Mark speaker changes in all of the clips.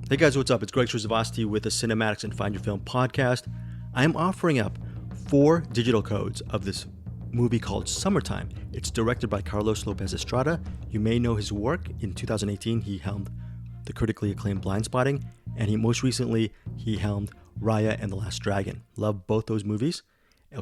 Speaker 1: Hey guys, what's up? It's Greg Srizavasti with the Cinematics and Find Your Film podcast. I am offering up 4 digital codes of this movie called Summertime. It's directed by Carlos Lopez Estrada. You may know his work. In 2018, he helmed the critically acclaimed Blindspotting, and most recently, he helmed Raya and the Last Dragon. Love both those movies.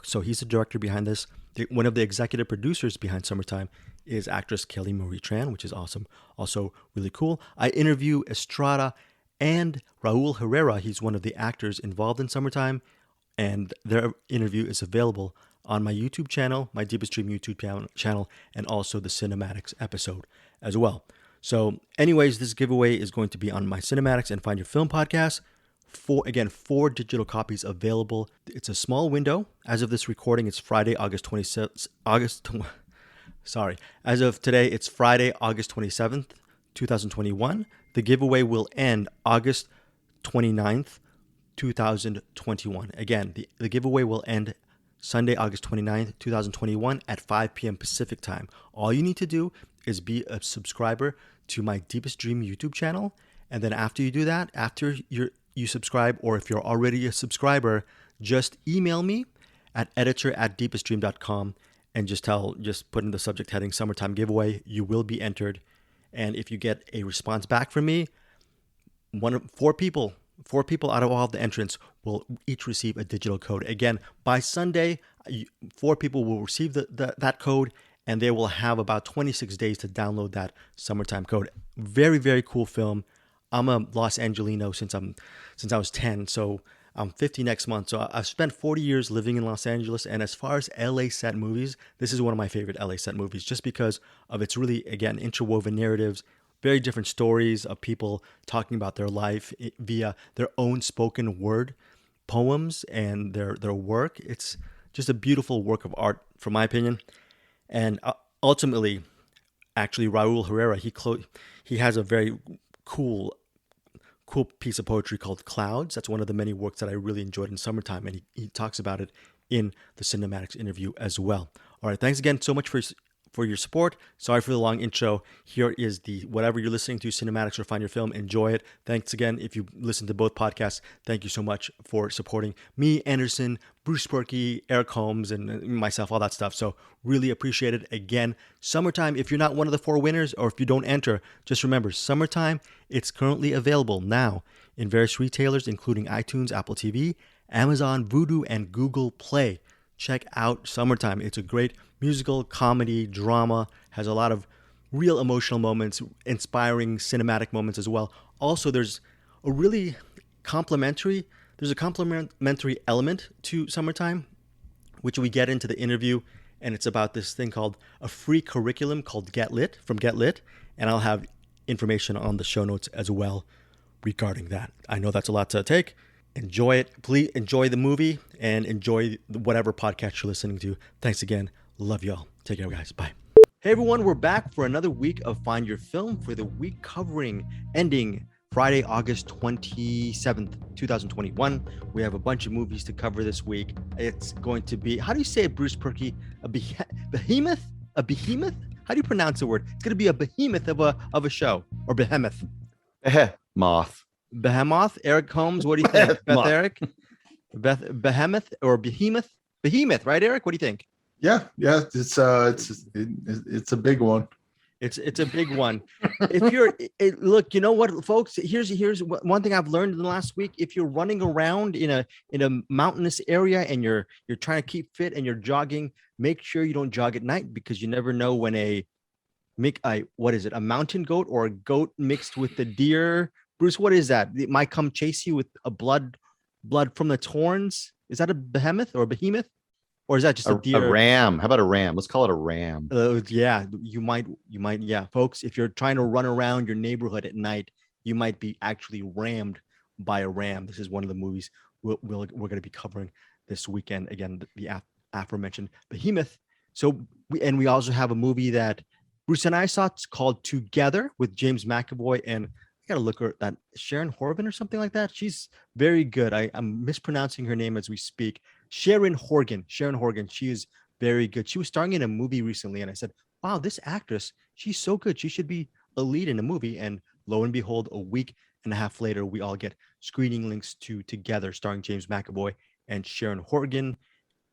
Speaker 1: So he's the director behind this. One of the executive producers behind Summertime is actress Kelly Marie Tran, which is awesome. Also really cool. I interview Estrada and Raul Herrera. He's one of the actors involved in Summertime, and their interview is available on my YouTube channel, my Deepest Dream YouTube channel, and also the Cinematics episode as well. So anyways, this giveaway is going to be on my Cinematics and Find Your Film podcast. 4 digital copies available. It's a small window. As of this recording, it's Friday, August 27th. As of today, it's Friday, August 27th, 2021. The giveaway will end August 29th, 2021. Again, the giveaway will end Sunday, August 29th, 2021 at 5 p.m. Pacific time. All you need to do is be a subscriber to my Deepest Dream YouTube channel. And then after you do that, after you subscribe, or if you're already a subscriber, just email me at editor@deepestdream.com and just put in the subject heading Summertime Giveaway. You will be entered. And if you get a response back from me, 4 people out of all of the entrants will each receive a digital code. Again, by Sunday, 4 people will receive that code, and they will have about 26 days to download that Summertime code. Very, very cool film. I'm a Los Angelino since I was 10, so I'm 50 next month. So I've spent 40 years living in Los Angeles, and as far as LA set movies, this is one of my favorite LA set movies, just because of its really, again, interwoven narratives, very different stories of people talking about their life via their own spoken word poems and their work. It's just a beautiful work of art, from my opinion. And ultimately, actually, Raul Herrera, he has a very cool piece of poetry called Clouds. That's one of the many works that I really enjoyed in Summertime, and he talks about it in the Cinematics interview as well. All right, thanks again so much for your support. Sorry for the long intro. Here is whatever you're listening to, Cinematics or Find Your Film, enjoy it. Thanks again if you listen to both podcasts. Thank you so much for supporting me, Anderson, Bruce Perky, Eric Holmes, and myself, all that stuff. So really appreciate it. Again, Summertime, if you're not one of the 4 winners, or if you don't enter, just remember, Summertime, it's currently available now in various retailers, including iTunes, Apple TV, Amazon, Vudu, and Google Play. Check out Summertime. It's a great musical, comedy, drama, has a lot of real emotional moments, inspiring cinematic moments as well. Also, there's a complementary element to Summertime, which we get into the interview, and it's about this thing called a free curriculum called Get Lit, and I'll have information on the show notes as well regarding that. I know that's a lot to take. Enjoy it. Please enjoy the movie and enjoy whatever podcast you're listening to. Thanks again. Love y'all. Take care, guys. Bye. Hey, everyone. We're back for another week of Find Your Film, for the week ending Friday, August 27th, 2021. We have a bunch of movies to cover this week. It's going to be, how do you say it, Bruce Perky? A behemoth? A behemoth? How do you pronounce the word? It's going to be a behemoth of a show, or behemoth.
Speaker 2: Moth.
Speaker 1: Behemoth. Eric Holmes, what do you think? Eric? Behemoth or behemoth? Behemoth, right, Eric? What do you think?
Speaker 3: Yeah, it's a big one.
Speaker 1: It's a big one. Look, you know what, folks? Here's one thing I've learned in the last week. If you're running around in a mountainous area and you're trying to keep fit and you're jogging, make sure you don't jog at night, because you never know when a mountain goat or a goat mixed with the deer. Bruce, what is that? It might come chase you with a blood from its horns. Is that a behemoth or a behemoth? Or is that just a deer?
Speaker 2: A ram. How about a ram? Let's call it a ram.
Speaker 1: Yeah, you might. Yeah, folks, if you're trying to run around your neighborhood at night, you might be actually rammed by a ram. This is one of the movies we're going to be covering this weekend. Again, the aforementioned Behemoth. So we also have a movie that Bruce and I saw. It's called Together, with James McAvoy and, I gotta look at that, Sharon Horgan or something like that. She's very good. I'm mispronouncing her name as we speak. Sharon Horgan. She is very good. She was starring in a movie recently, and I said, wow, this actress, she's so good. She should be a lead in a movie. And lo and behold, a week and a half later, we all get screening links to Together, starring James McAvoy and Sharon Horgan.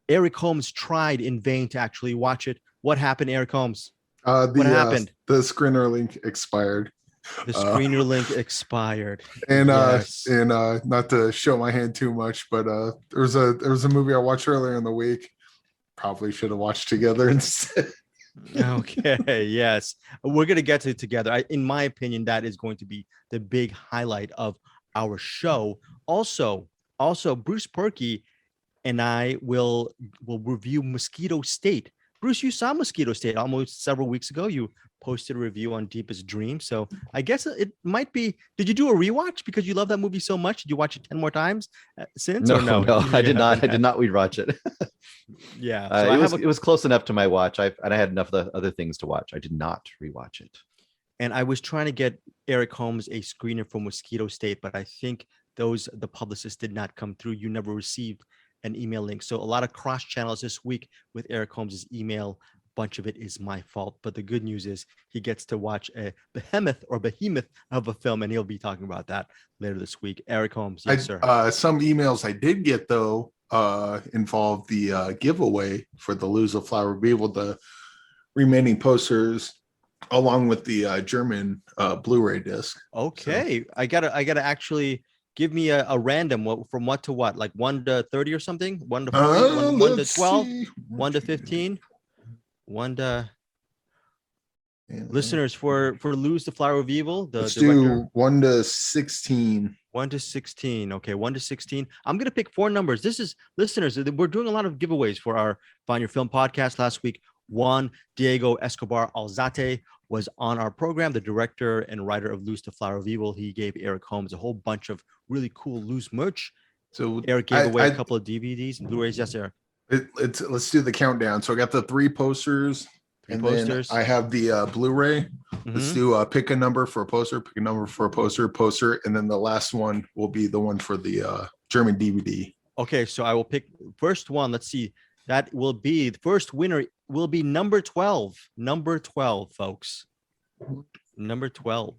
Speaker 1: Eric Holmes tried in vain to actually watch it. What happened, Eric Holmes? What happened?
Speaker 3: The screener link expired.
Speaker 1: The screener link expired.
Speaker 3: And
Speaker 1: Yes.
Speaker 3: not to show my hand too much, but there was a movie I watched earlier in the week. Probably should have watched Together instead.
Speaker 1: Okay, yes. We're going to get to it together. In my opinion, that is going to be the big highlight of our show. Also, Bruce Perky and I will review Mosquito State. Bruce, you saw Mosquito State almost several weeks ago. You posted a review on Deepest Dream. So I guess it might be. Did you do a rewatch because you love that movie so much? Did you watch it 10 more times since?
Speaker 2: No,
Speaker 1: or no?
Speaker 2: I did not. I did not rewatch it.
Speaker 1: Yeah, so
Speaker 2: it was close enough to my watch. I had enough of the other things to watch. I did not rewatch it.
Speaker 1: And I was trying to get Eric Holmes a screener for Mosquito State, but I think the publicists did not come through. You never received an email link. So a lot of cross channels this week with Eric Holmes's email. A bunch of it is my fault. But the good news is he gets to watch a behemoth of a film, and he'll be talking about that later this week. Eric Holmes, yes, sir.
Speaker 3: Some emails I did get, though, involved the giveaway for the Lose a Flower Reveal, the remaining posters, along with the German Blu-ray disc.
Speaker 1: Okay. So I gotta actually give me a random from what to what, like 1 to 30 or something, 1 to 40, 1 to 12, 1 to 15, 1 to listeners for Lose the Flower of Evil.
Speaker 3: Let's do 1 to 16.
Speaker 1: 1 to 16. Okay, 1 to 16. I'm gonna pick 4 numbers. This is listeners. We're doing a lot of giveaways for our Find Your Film podcast last week. Juan Diego Escobar Alzate was on our program, the director and writer of Lose the Flower of Evil. He gave Eric Holmes a whole bunch of really cool loose merch. So Eric gave away a couple of DVDs and Blu-rays. Yes, sir.
Speaker 3: Let's do the countdown. So I got the 3 posters. Then I have the Blu-ray. Mm-hmm. Let's do pick a number for a poster, pick a number for a poster, and then the last one will be the one for the German DVD.
Speaker 1: Okay, so I will pick first one. Let's see. That will be the first winner. Will be number 12. Number 12, folks. Number 12.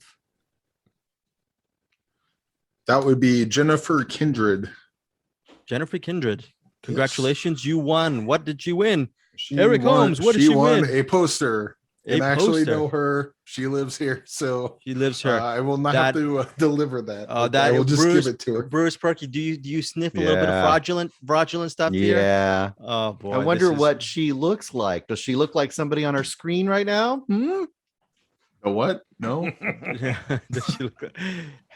Speaker 3: That would be Jennifer Kindred.
Speaker 1: Jennifer Kindred. Congratulations, yes. You won. What did you win?
Speaker 3: Eric Holmes, what did she win? A poster. And I actually know her. She lives here, so
Speaker 1: she lives here.
Speaker 3: I will not have to deliver that.
Speaker 1: I will
Speaker 3: just give it to her.
Speaker 1: Bruce Perky, do you sniff a little bit of fraudulent stuff here?
Speaker 2: Yeah.
Speaker 1: Oh boy.
Speaker 2: I wonder what she looks like. Does she look like somebody on our screen right now?
Speaker 3: What? No.
Speaker 1: Does she look?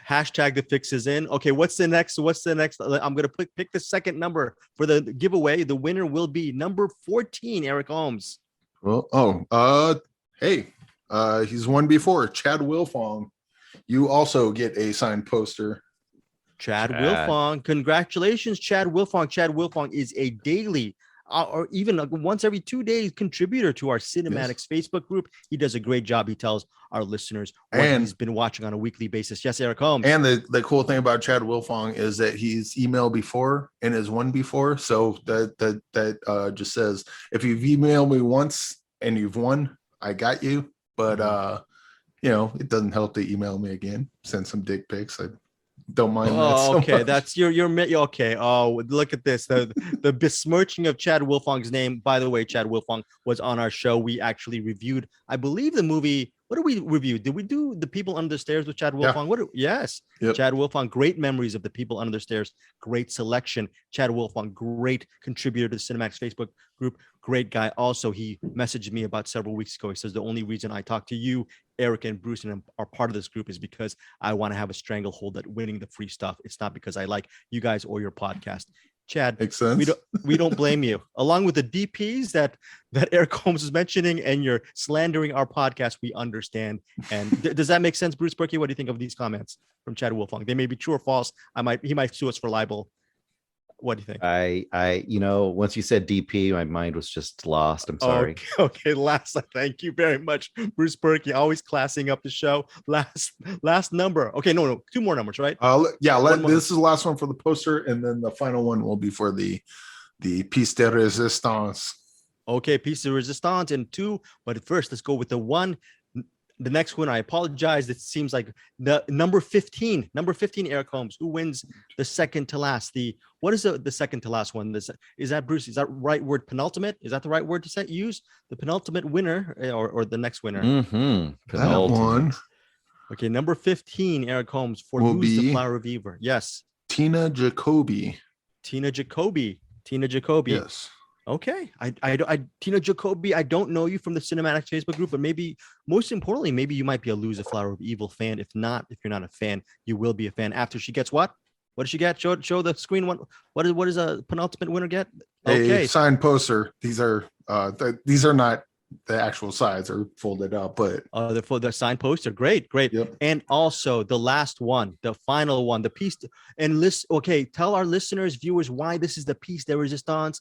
Speaker 1: Hashtag the fix is in. Okay, what's the next? I'm gonna pick the second number for the giveaway. The winner will be number 14, Eric Holmes.
Speaker 3: Well, hey, he's won before. Chad Wilfong. You also get a signed poster.
Speaker 1: Chad Wilfong. Congratulations, Chad Wilfong. Chad Wilfong is a daily or even once every 2 days contributor to our Cinematics Facebook group. He does a great job. He tells our listeners what he's been watching on a weekly basis. Yes, Eric Holmes.
Speaker 3: And the cool thing about Chad Wilfong is that he's emailed before and has won before. So that just says, if you've emailed me once and you've won, I got you. But it doesn't help to email me again. Send some dick pics. I don't mind that so
Speaker 1: okay.
Speaker 3: much.
Speaker 1: That's you're okay. Oh, look at this. The besmirching of Chad Wilfong's name. By the way, Chad Wilfong was on our show. We actually reviewed, I believe, the movie. What did we review? Did we do The People Under the Stairs with Chad Wilfong?
Speaker 3: Yeah.
Speaker 1: Yes.
Speaker 3: Yep.
Speaker 1: Chad Wilfong, great memories of The People Under the Stairs. Great selection. Chad Wilfong, great contributor to the Cinemax Facebook group. Great guy. Also, he messaged me about several weeks ago. He says, the only reason I talk to you, Eric and Bruce, and are part of this group is because I want to have a stranglehold at winning the free stuff. It's not because I like you guys or your podcast. Chad,
Speaker 3: makes sense.
Speaker 1: We don't blame you. Along with the DPs that Eric Holmes is mentioning, and you're slandering our podcast, we understand. And does that make sense, Bruce Perky? What do you think of these comments from Chad Wilfong? They may be true or false. He might sue us for libel. What do you think?
Speaker 2: I once you said DP, my mind was just lost. I'm sorry.
Speaker 1: Okay. Thank you very much, Bruce Perky. Always classing up the show. Last number. Okay, no, 2 more numbers, right?
Speaker 3: This is the last one for the poster, and then the final one will be for the piece de resistance.
Speaker 1: Okay, piece de resistance and 2. But first, let's go with the 1. the next one, I apologize. It seems like the number 15, Eric Holmes, who wins the second to last. What is the second to last one? Is that Bruce? Is that right word? Penultimate? Is that the right word to use? The penultimate winner or the next winner?
Speaker 2: Mm-hmm.
Speaker 3: That one.
Speaker 1: Okay, number 15, Eric Holmes, for
Speaker 3: Will
Speaker 1: Who's the
Speaker 3: be
Speaker 1: Flower of Evil? Yes.
Speaker 3: Tina Jacoby.
Speaker 1: Tina Jacoby.
Speaker 3: Yes.
Speaker 1: Okay. Tina Jacoby, I don't know you from the Cinematics Facebook group, but maybe, most importantly, maybe you might be a Lose the Flower of Evil fan. If not, if you're not a fan, you will be a fan after she gets what? What does she get? Show the screen. What does a penultimate winner get? Okay.
Speaker 3: A signed poster. These are not the actual sides are folded up, but
Speaker 1: the signed poster. Great.
Speaker 3: Yep.
Speaker 1: And also the last one, the final one, the piece. And tell our listeners, viewers, why this is the piece de resistance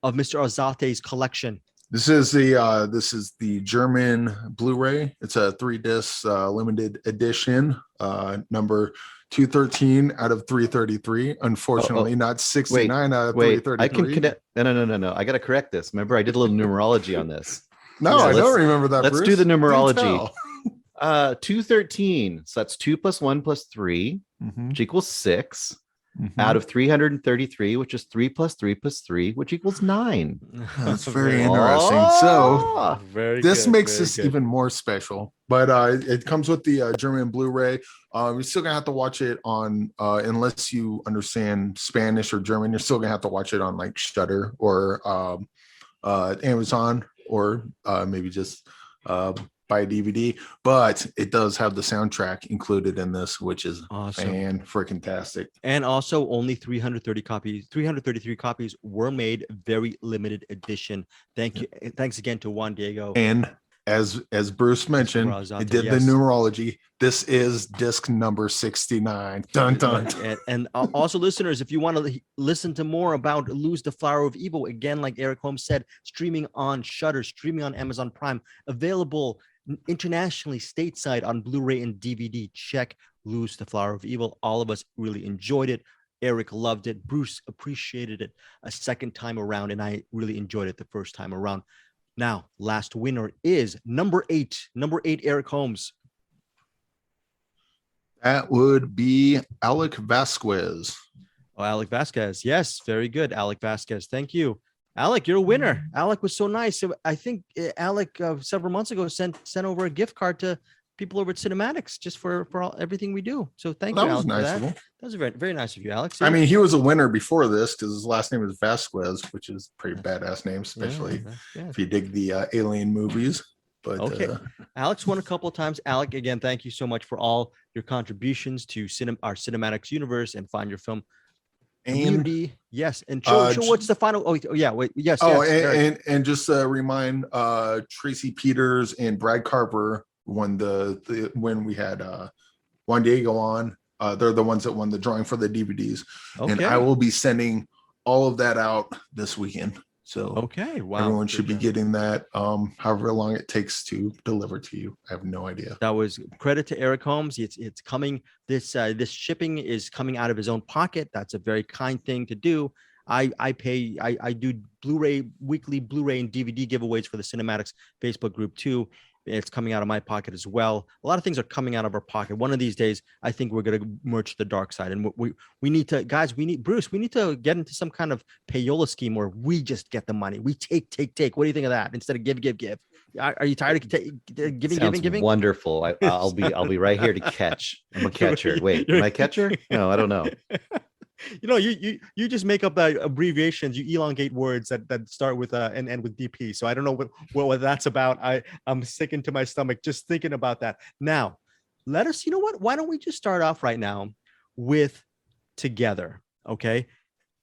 Speaker 1: of Mr. Azate's collection.
Speaker 3: This is the German Blu-ray. It's a 3-disc limited edition, number 213 out of 333. Unfortunately, not 69 out of 333.
Speaker 2: I can connect. No. I got to correct this. Remember, I did a little numerology on this.
Speaker 3: No, I don't remember that.
Speaker 2: Let's
Speaker 3: Bruce.
Speaker 2: do the numerology. 213. So that's 2 + 1 + 3, which equals 6. Out of 333, which is 3 + 3 + 3, which equals 9.
Speaker 3: That's very interesting. So this makes
Speaker 1: this
Speaker 3: even more special. But it comes with the German Blu-ray. You're still gonna have to watch it on, unless you understand Spanish or German. You're still gonna have to watch it on like Shudder or Amazon, or maybe just buy a DVD. But it does have the soundtrack included in this, which is
Speaker 1: awesome,
Speaker 3: fan-freaking-tastic.
Speaker 1: And also, only 333 copies were made, very limited edition. Thanks again to Juan Diego.
Speaker 3: And as Bruce mentioned, it did the numerology. This is disc number 69. Dun dun.
Speaker 1: And also, listeners, if you want to listen to more about Lose the Flower of Evil, again, like Eric Holmes said, streaming on Shudder, streaming on Amazon Prime, available internationally, stateside on Blu-ray and DVD. Check Lose the Flower of Evil. All of us really enjoyed it. Eric loved it. Bruce appreciated it a second time around, and I really enjoyed it the first time around. Now, last winner is number 8. Number 8, Eric Holmes.
Speaker 3: That would be Alec Vasquez.
Speaker 1: Oh, Alec Vasquez. Yes, very good, Alec Vasquez. Thank you. Alec, you're a winner. Alec was so nice. I think Alec several months ago sent over a gift card to people over at Cinematics just for everything we do. So thank you, Alec.
Speaker 3: Nice
Speaker 1: for
Speaker 3: of him.
Speaker 1: That was very, very nice of you, Alex.
Speaker 3: I mean, he was a winner before this because his last name is Vasquez, which is a pretty badass name, especially if you dig the Alien movies. But
Speaker 1: okay, Alex won a couple of times. Alec, again, thank you so much for all your contributions to our Cinematics universe and Find Your Film community. Yes, and show what's the final. Oh yeah, wait, yes.
Speaker 3: And just remind Tracy Peters and Brad Carper when when we had Juan Diego on. They're the ones that won the drawing for the DVDs. Okay. And I will be sending all of that out this weekend. So everyone should be getting that however long it takes to deliver to you. I have no idea.
Speaker 1: That was credit to Eric Holmes. It's coming. This shipping is coming out of his own pocket. That's a very kind thing to do. I do weekly Blu-ray and DVD giveaways for the Cinematics Facebook group too. It's coming out of my pocket as well. A lot of things are coming out of our pocket. One of these days, I think we're going to merge the dark side. And we need to, guys, we need to get into some kind of payola scheme where we just get the money. We take. What do you think of that? Instead of give. Are you tired of giving?
Speaker 2: Wonderful. I'll be right here to catch. I'm a catcher. Wait, am I a catcher? No, I don't know.
Speaker 1: You just make up abbreviations. You elongate words that start with and end with DP. So I don't know what that's about. I'm sick into my stomach just thinking about that. Now, let us. You know what? Why don't we just start off right now with Together? Okay,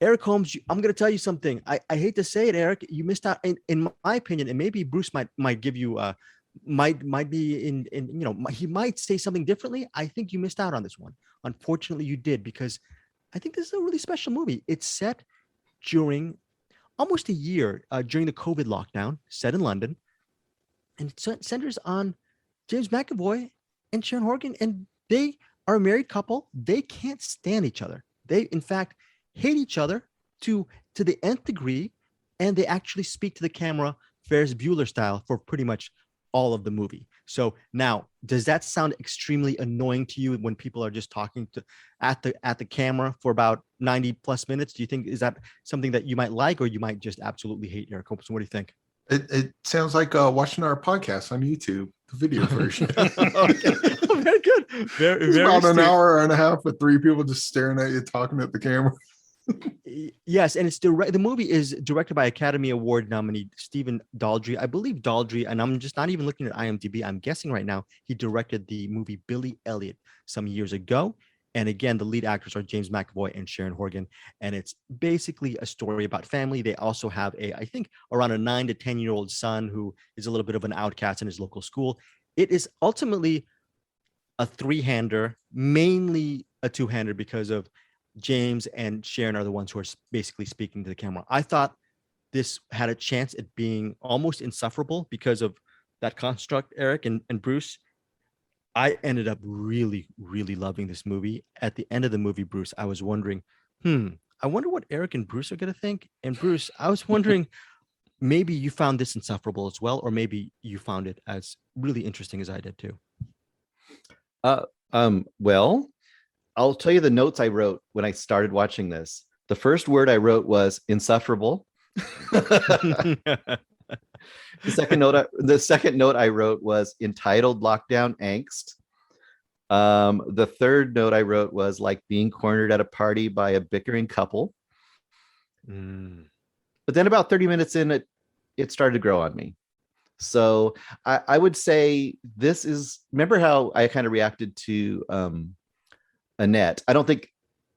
Speaker 1: Eric Holmes. I'm going to tell you something. I hate to say it, Eric. You missed out. In my opinion, and maybe Bruce might give you might be in he might say something differently. I think you missed out on this one. Unfortunately, you did, because I think this is a really special movie. It's set during almost a year during the COVID lockdown, set in London. And it centers on James McAvoy and Sharon Horgan. And they are a married couple. They can't stand each other. They, in fact, hate each other to the nth degree. And they actually speak to the camera Ferris Bueller style for pretty much all of the movie. So now, does that sound extremely annoying to you when people are just talking to at the camera for about 90 plus minutes? Do you think is that something that you might like, or you might just absolutely hate, Eric Hopeson? What do you think?
Speaker 3: It sounds like watching our podcast on YouTube, the video version.
Speaker 1: Okay. Oh, very good. Very,
Speaker 3: It's
Speaker 1: very
Speaker 3: about an
Speaker 1: astute.
Speaker 3: hour and a half with three people just staring at you, talking at the camera.
Speaker 1: Yes, and it's the movie is directed by Academy Award nominee Stephen Daldry. I believe Daldry, and I'm just not even looking at IMDb. I'm guessing right now he directed the movie Billy Elliot some years ago. And again, the lead actors are James McAvoy and Sharon Horgan. And it's basically a story about family. They also have I think, around a 9 to 10-year-old son who is a little bit of an outcast in his local school. It is ultimately a three-hander, mainly a two-hander, because of James and Sharon are the ones who are basically speaking to the camera. I thought this had a chance at being almost insufferable because of that construct, Eric and Bruce. I ended up really, really loving this movie. At the end of the movie, Bruce, I was wondering, I wonder what Eric and Bruce are going to think. And Bruce, I was wondering, maybe you found this insufferable as well, or maybe you found it as really interesting as I did too.
Speaker 2: Well, I'll tell you the notes I wrote when I started watching this. The first word I wrote was insufferable. The second note I wrote was entitled lockdown angst. The third note I wrote was like being cornered at a party by a bickering couple. But then about 30 minutes in, it started to grow on me. So I would say this is, remember how I kind of reacted to Annette? I don't think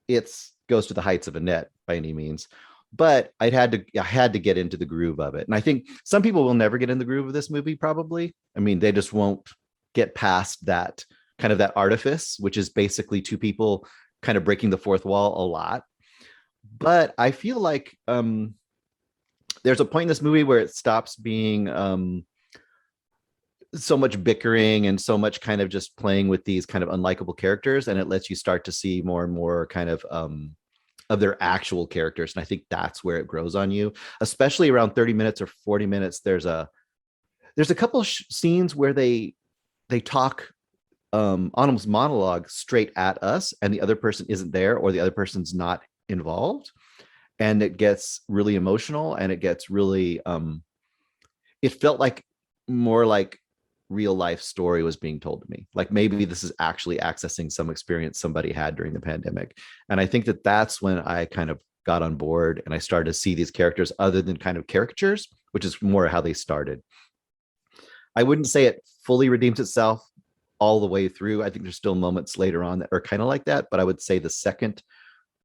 Speaker 2: it goes to the heights of Annette by any means, but I had to get into the groove of it. And I think some people will never get in the groove of this movie, probably. I mean, they just won't get past that kind of that artifice, which is basically two people kind of breaking the fourth wall a lot. But I feel like there's a point in this movie where it stops being so much bickering and so much kind of just playing with these kind of unlikable characters, and it lets you start to see more and more kind of their actual characters. And I think that's where it grows on you, especially around 30 minutes or 40 minutes. There's a couple of scenes where they talk almost monologue straight at us, and the other person isn't there, or the other person's not involved, and it gets really emotional, and it gets really it felt like more like real life story was being told to me. Like maybe this is actually accessing some experience somebody had during the pandemic. And I think that that's when I kind of got on board, and I started to see these characters other than kind of caricatures, which is more how they started. I wouldn't say it fully redeems itself all the way through. I think there's still moments later on that are kind of like that, but I would say the second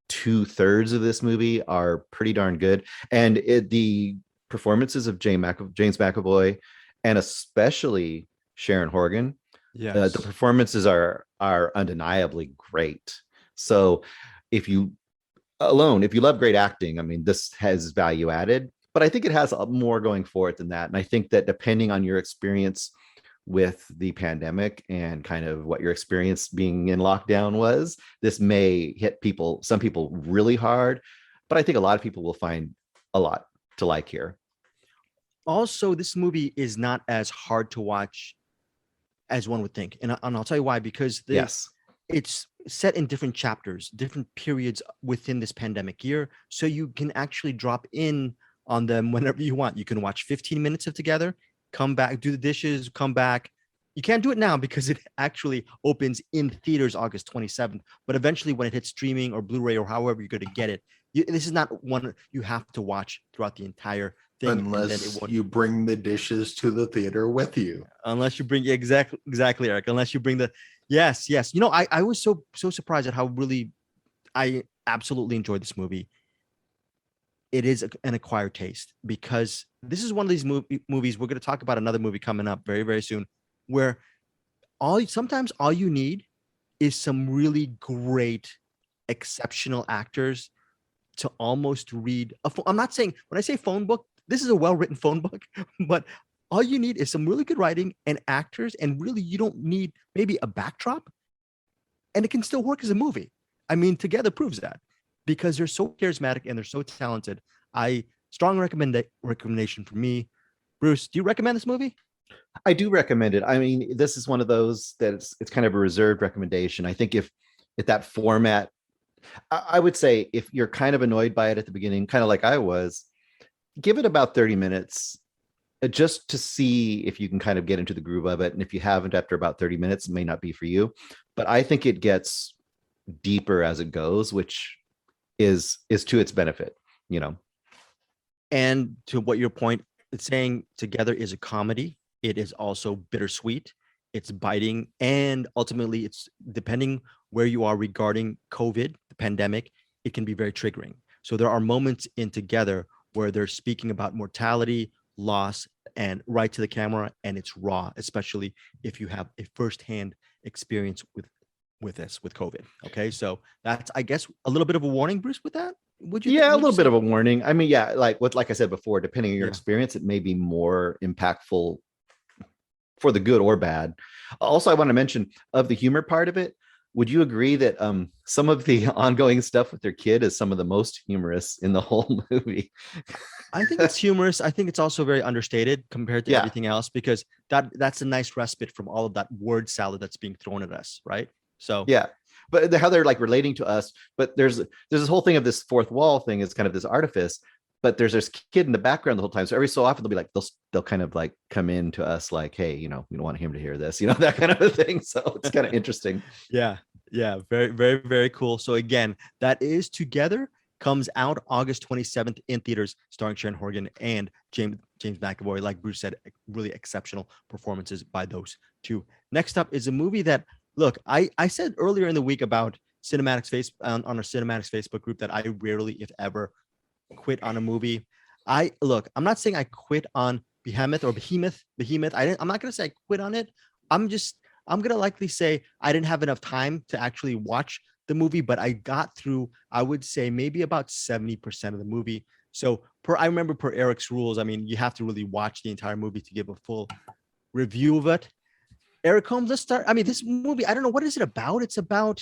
Speaker 2: 2/3 of this movie are pretty darn good. And the performances of James McAvoy, and especially Sharon Horgan,
Speaker 1: Yes.
Speaker 2: the performances are undeniably great. So if you love great acting, I mean, this has value added, but I think it has more going for it than that. And I think that depending on your experience with the pandemic and kind of what your experience being in lockdown was, this may hit some people really hard, but I think a lot of people will find a lot to like here.
Speaker 1: Also, this movie is not as hard to watch as one would think. And I'll tell you why, because it's set in different chapters, different periods within this pandemic year. So you can actually drop in on them whenever you want. You can watch 15 minutes of together, come back, do the dishes, come back. You can't do it now because it actually opens in theaters August 27th. But eventually when it hits streaming or Blu-ray or however you're going to get it, this is not one you have to watch throughout the entire thing.
Speaker 3: Unless you bring the dishes to the theater with you.
Speaker 1: Unless you bring exactly, Eric. Unless you bring yes. You know, I was so surprised at how really I absolutely enjoyed this movie. It is an acquired taste, because this is one of these movies. We're going to talk about another movie coming up very, very soon, where sometimes all you need is some really great, exceptional actors to almost read I'm not saying, when I say phone book, this is a well-written phone book, but all you need is some really good writing and actors, and really you don't need maybe a backdrop, and it can still work as a movie. I mean, Together proves that, because they're so charismatic and they're so talented. Strong recommendation for me. Bruce, do you recommend this movie?
Speaker 2: I do recommend it. I mean, this is one of those that it's kind of a reserved recommendation. I think if that format, I would say if you're kind of annoyed by it at the beginning, kind of like I was, give it about 30 minutes just to see if you can kind of get into the groove of it. And if you haven't after about 30 minutes, it may not be for you. But I think it gets deeper as it goes, which is to its benefit, you know.
Speaker 1: And to what your point, it's saying Together is a comedy. It is also bittersweet. It's biting, and ultimately, it's depending where you are regarding COVID, the pandemic. It can be very triggering. So there are moments in Together where they're speaking about mortality, loss, and right to the camera, and it's raw, especially if you have a firsthand experience with this with COVID. Okay, so that's, I guess, a little bit of a warning, Bruce. With that, would you?
Speaker 2: Yeah, a
Speaker 1: Would you
Speaker 2: little bit
Speaker 1: say?
Speaker 2: of a warning. I mean, yeah, like I said before, depending on your
Speaker 1: Yeah.
Speaker 2: experience, it may be more impactful for the good or bad. Also, I want to mention of the humor part of it. Would you agree that some of the ongoing stuff with their kid is some of the most humorous in the whole movie?
Speaker 1: I think it's humorous. I think it's also very understated compared to
Speaker 2: Yeah,
Speaker 1: everything else because that's a nice respite from all of that word salad that's being thrown at us, right? So
Speaker 2: yeah. But how they're like relating to us, but there's this whole thing of this fourth wall thing is kind of this artifice, but there's this kid in the background the whole time. So every so often they'll be like they'll kind of like come in to us like, hey, you know, we don't want him to hear this, you know, that kind of a thing. So it's kind of interesting.
Speaker 1: yeah, yeah, very, very, very cool. So again, that is Together, comes out August 27th in theaters, starring Sharon Horgan and James McAvoy. Like Bruce said, really exceptional performances by those two. Next up is a movie that, look, I said earlier in the week about Cinematics face on our Cinematics Facebook group that I rarely, if ever, quit on a movie. I'm not saying I quit on Behemoth or Behemoth. I'm not gonna say I quit on it. I'm just I'm gonna likely say I didn't have enough time to actually watch the movie, but I got through, I would say maybe about 70% of the movie. So I remember per Eric's rules, I mean, you have to really watch the entire movie to give a full review of it. Eric Holmes, let's start. I mean, this movie, I don't know, what is it about? It's about,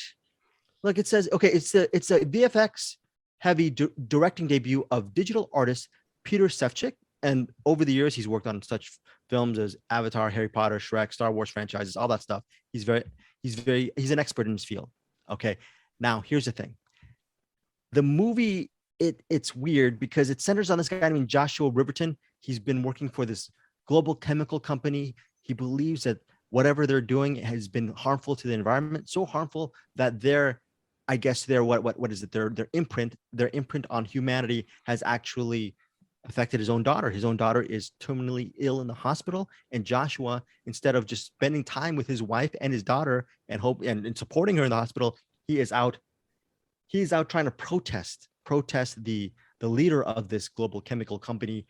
Speaker 1: like it says, okay, it's a VFX heavy directing debut of digital artist Peter Sefcik. And over the years, he's worked on such films as Avatar, Harry Potter, Shrek, Star Wars franchises, all that stuff. He's an expert in his field. Okay. Now, here's the thing. The movie, it's weird because it centers on this guy named Joshua Riverton. He's been working for this global chemical company. He believes that whatever they're doing has been harmful to the environment, so harmful that I guess their what is it? Their imprint on humanity has actually affected his own daughter. His own daughter is terminally ill in the hospital, and Joshua, instead of just spending time with his wife and his daughter and supporting her in the hospital, he is out. He's out trying to protest the leader of this global chemical company,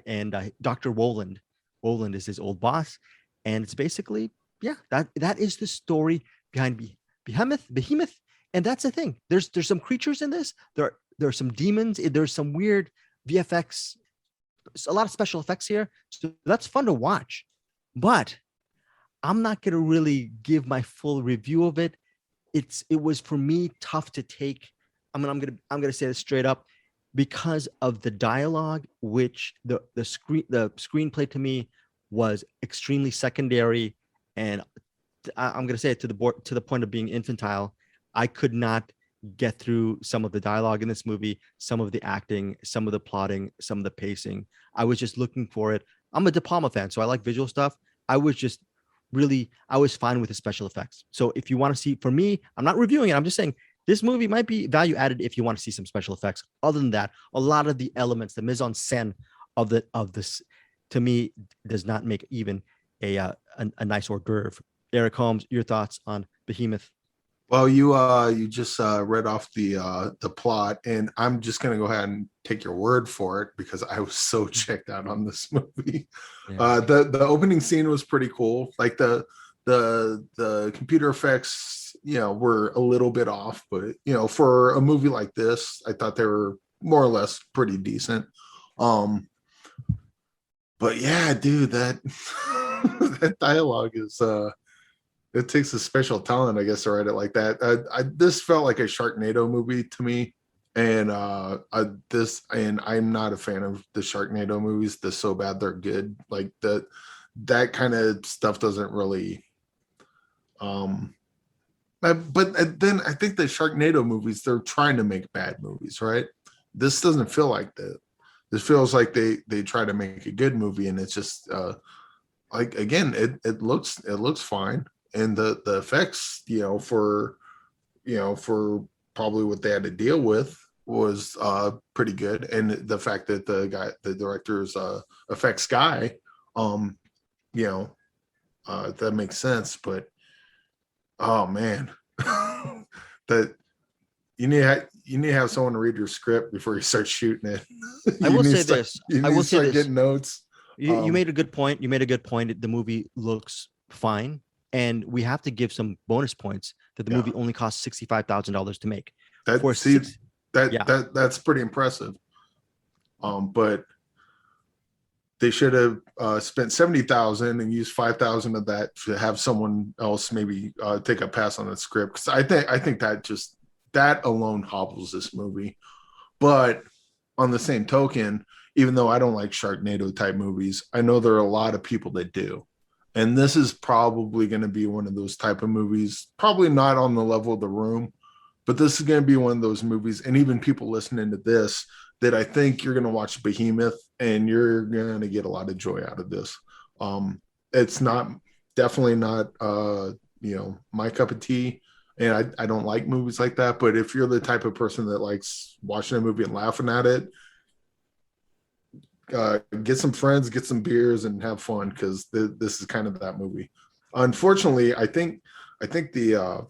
Speaker 1: and Dr. Woland. Woland is his old boss, and it's basically, yeah, that is the story behind Behemoth. And that's the thing. There's some creatures in this. There are some demons. There's some weird VFX, a lot of special effects here. So that's fun to watch. But I'm not gonna really give my full review of it. It was for me tough to take. I'm gonna say this straight up because of the dialogue, which the screenplay to me was extremely secondary, and I'm gonna say it to the point of being infantile. I could not get through some of the dialogue in this movie, some of the acting, some of the plotting, some of the pacing. I was just looking for it. I'm a De Palma fan, so I like visual stuff. I was fine with the special effects. So if you want to see, for me, I'm not reviewing it. I'm just saying this movie might be value added if you want to see some special effects. Other than that, a lot of the elements, the mise en scène of this, to me, does not make even a nice hors d'oeuvre. Eric Holmes, your thoughts on Behemoth?
Speaker 3: Well, you just read off the plot, and I'm just gonna go ahead and take your word for it because I was so checked out on this movie.
Speaker 1: Yeah.
Speaker 3: The opening scene was pretty cool. Like the computer effects, were a little bit off, but for a movie like this, I thought they were more or less pretty decent. But yeah, dude, that that dialogue is it takes a special talent, I guess, to write it like that. This felt like a Sharknado movie to me, and I'm not a fan of the Sharknado movies. The so bad they're good, like that kind of stuff doesn't really. But then I think the Sharknado movies, they're trying to make bad movies, right? This doesn't feel like that. This feels like they try to make a good movie, and it's just like, again, it looks fine, and the effects, for for probably what they had to deal with was pretty good, and the fact that the director's effects guy, you know, that makes sense, but oh man, that you need to have someone read your script before you start shooting it.
Speaker 1: I will say this.
Speaker 3: You
Speaker 1: I
Speaker 3: need
Speaker 1: will
Speaker 3: to
Speaker 1: say
Speaker 3: start
Speaker 1: this.
Speaker 3: getting notes.
Speaker 1: You made a good point. You made a good point. The movie looks fine, and we have to give some bonus points that the movie only cost $65,000 to make.
Speaker 3: That's pretty impressive. But they should have spent 70,000 and used 5,000 of that to have someone else maybe take a pass on the script. Because I think that alone hobbles this movie. But on the same token, even though I don't like Sharknado type movies, I know there are a lot of people that do. And this is probably going to be one of those type of movies, probably not on the level of The Room, but this is going to be one of those movies. And even people listening to this, that I think you're going to watch Behemoth and you're going to get a lot of joy out of this. It's definitely not, my cup of tea. And I don't like movies like that. But if you're the type of person that likes watching a movie and laughing at it, get some friends, get some beers, and have fun, because this is kind of that movie. Unfortunately, I think the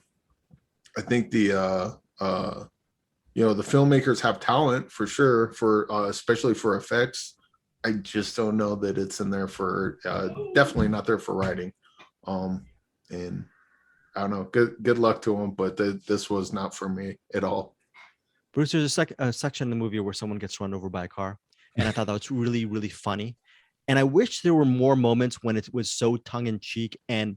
Speaker 3: filmmakers have talent for sure, for especially for effects. I just don't know that it's in there for definitely not there for writing. And I don't know. Good luck to them, but this was not for me at all.
Speaker 1: Bruce, there's a section in the movie where someone gets run over by a car, and I thought that was really, really funny. And I wish there were more moments when it was so tongue in cheek, and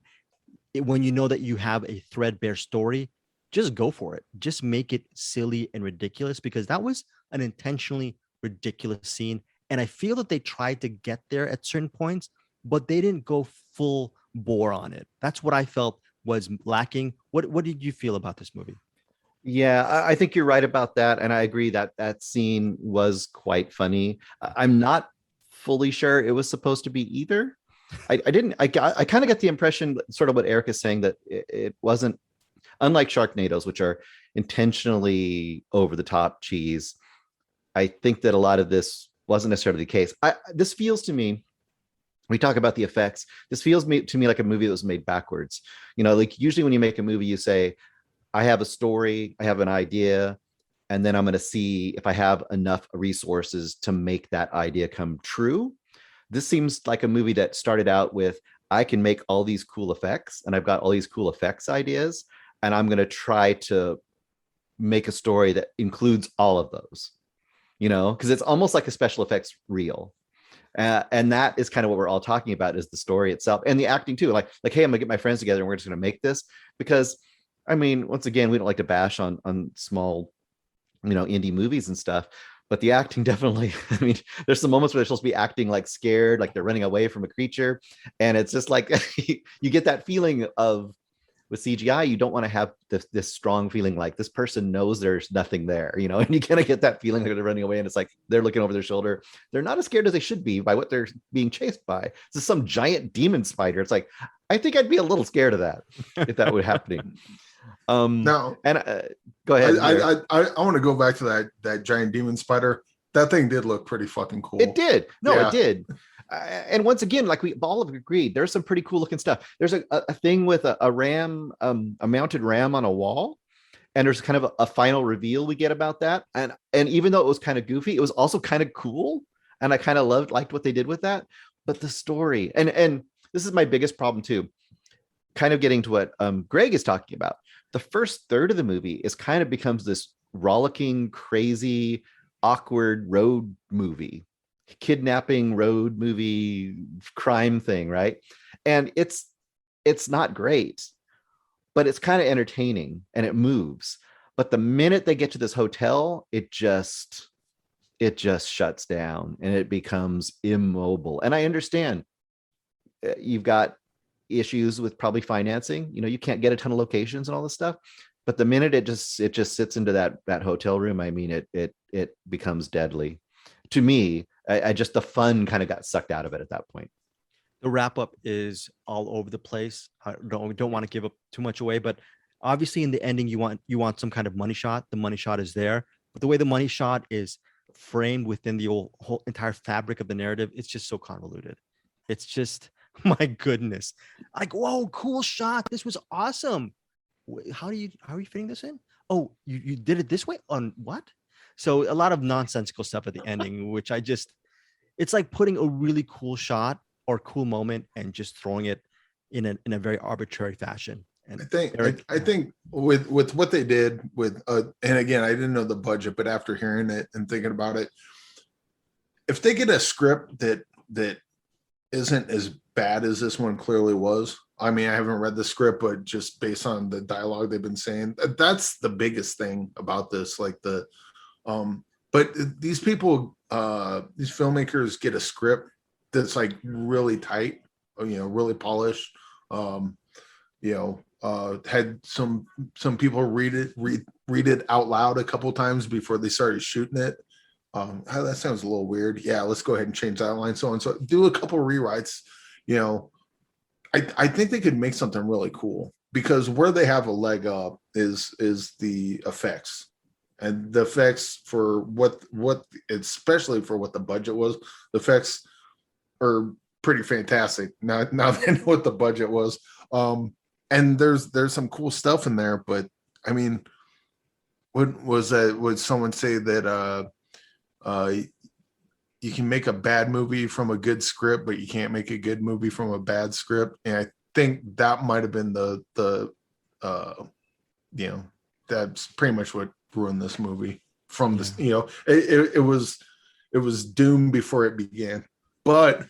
Speaker 1: when you know that you have a threadbare story, just go for it. Just make it silly and ridiculous, because that was an intentionally ridiculous scene. And I feel that they tried to get there at certain points, but they didn't go full bore on it. That's what I felt was lacking. What did you feel about this movie?
Speaker 2: Yeah, I think you're right about that. And I agree that that scene was quite funny. I'm not fully sure it was supposed to be either. I kind of get the impression, sort of what Eric is saying, that it wasn't, unlike Sharknadoes, which are intentionally over the top cheese. I think that a lot of this wasn't necessarily the case. This feels to me, we talk about the effects, this feels to me like a movie that was made backwards. Like usually when you make a movie, you say, I have a story, I have an idea, and then I'm going to see if I have enough resources to make that idea come true. This seems like a movie that started out with, I can make all these cool effects, and I've got all these cool effects ideas, and I'm going to try to make a story that includes all of those, because it's almost like a special effects reel. And that is kind of what we're all talking about, is the story itself and the acting too. Like, hey, I'm gonna get my friends together and we're just gonna make this, because I mean, once again, we don't like to bash on small, indie movies and stuff, but the acting definitely, I mean, there's some moments where they're supposed to be acting like scared, like they're running away from a creature. And it's just like, you get that feeling of, with CGI, you don't want to have this strong feeling like this person knows there's nothing there, and you kind of get that feeling like they're running away, and it's like they're looking over their shoulder. They're not as scared as they should be by what they're being chased by. This is some giant demon spider. It's like, I think I'd be a little scared of that if that were happening.
Speaker 3: Now,
Speaker 2: and go ahead.
Speaker 3: I want to go back to that giant demon spider. That thing did look pretty fucking cool.
Speaker 2: It did. It did. And once again, like we all have agreed, there's some pretty cool looking stuff. There's a thing with a ram, a mounted ram on a wall, and there's kind of a final reveal we get about that. And even though it was kind of goofy, it was also kind of cool, and I kind of liked what they did with that. But the story, and this is my biggest problem too, kind of getting to what Greg is talking about. The first third of the movie is kind of becomes this rollicking, crazy, awkward road movie. Kidnapping road movie crime thing, right? And it's not great, but it's kind of entertaining and it moves. But the minute they get to this hotel, it just shuts down and it becomes immobile. And I understand you've got issues with probably financing. You can't get a ton of locations and all this stuff. But the minute it just sits into that hotel room, I mean, it becomes deadly. To me, I just, the fun kind of got sucked out of it at that point.
Speaker 1: The wrap up is all over the place. I don't want to give up too much away, but obviously in the ending you want some kind of money shot. The money shot is there, but the way the money shot is framed within the whole entire fabric of the narrative, it's just so convoluted. It's just my goodness, like, whoa, cool shot. This was awesome. How are you fitting this in? Oh, you did it this way on what? So a lot of nonsensical stuff at the ending, which it's like putting a really cool shot or cool moment and just throwing it in a very arbitrary fashion. And
Speaker 3: I think with what they did with and again, I didn't know the budget, but after hearing it and thinking about it, if they get a script that isn't as bad as this one clearly was. I mean, I haven't read the script, but just based on the dialogue they've been saying, that's the biggest thing about this. Like but these people, these filmmakers get a script that's like really tight, really polished. Had some people read it out loud a couple times before they started shooting it. That sounds a little weird. Yeah, let's go ahead and change that line. So and so, do a couple rewrites. I think they could make something really cool, because where they have a leg up is the effects, and the effects for what especially for what the budget was. The effects are pretty fantastic. Now they know what the budget was. And there's some cool stuff in there, but I mean, would someone say that you can make a bad movie from a good script, but you can't make a good movie from a bad script? And I think that might have been that's pretty much what ruined this movie from this. It was doomed before it began, but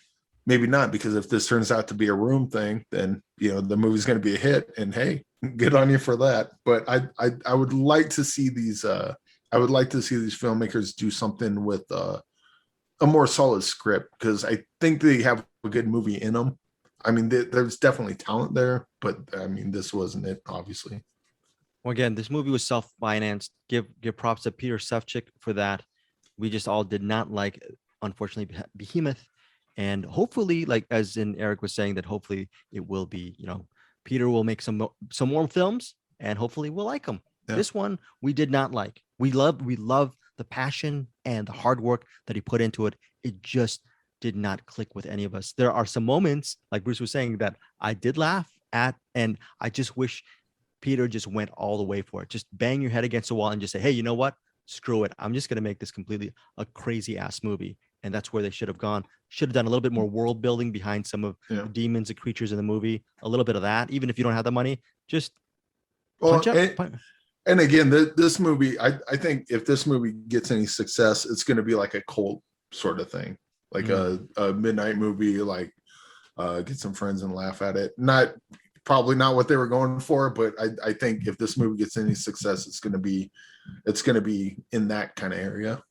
Speaker 3: maybe not, because if this turns out to be a room thing, then the movie's going to be a hit, and hey, good on you for that. But I would like to see these filmmakers do something with a more solid script, because I think they have a good movie in them. I mean, there's definitely talent there, but I mean, this wasn't it, obviously.
Speaker 1: Well, again, this movie was self-financed. Give props to Peter Safchik for that. We just all did not like, unfortunately, Behemoth. And hopefully, like as Eric was saying, that hopefully it will be, Peter will make some more films, and hopefully we'll like them. Yeah. This one we did not like. We love the passion and the hard work that he put into it. It just did not click with any of us. There are some moments, like Bruce was saying, that I did laugh at, and I just wish Peter just went all the way for it. Just bang your head against the wall and just say, hey, you know what? Screw it. I'm just going to make this completely a crazy ass movie. And that's where they should have gone. Should have done a little bit more world building behind some of the demons and creatures in the movie. A little bit of that, even if you don't have the money, just punch up.
Speaker 3: And again, this movie, I think if this movie gets any success, it's going to be like a cult sort of thing, like a midnight movie, like get some friends and laugh at it. Probably not what they were going for, but I think if this movie gets any success, it's going to be in that kind of area.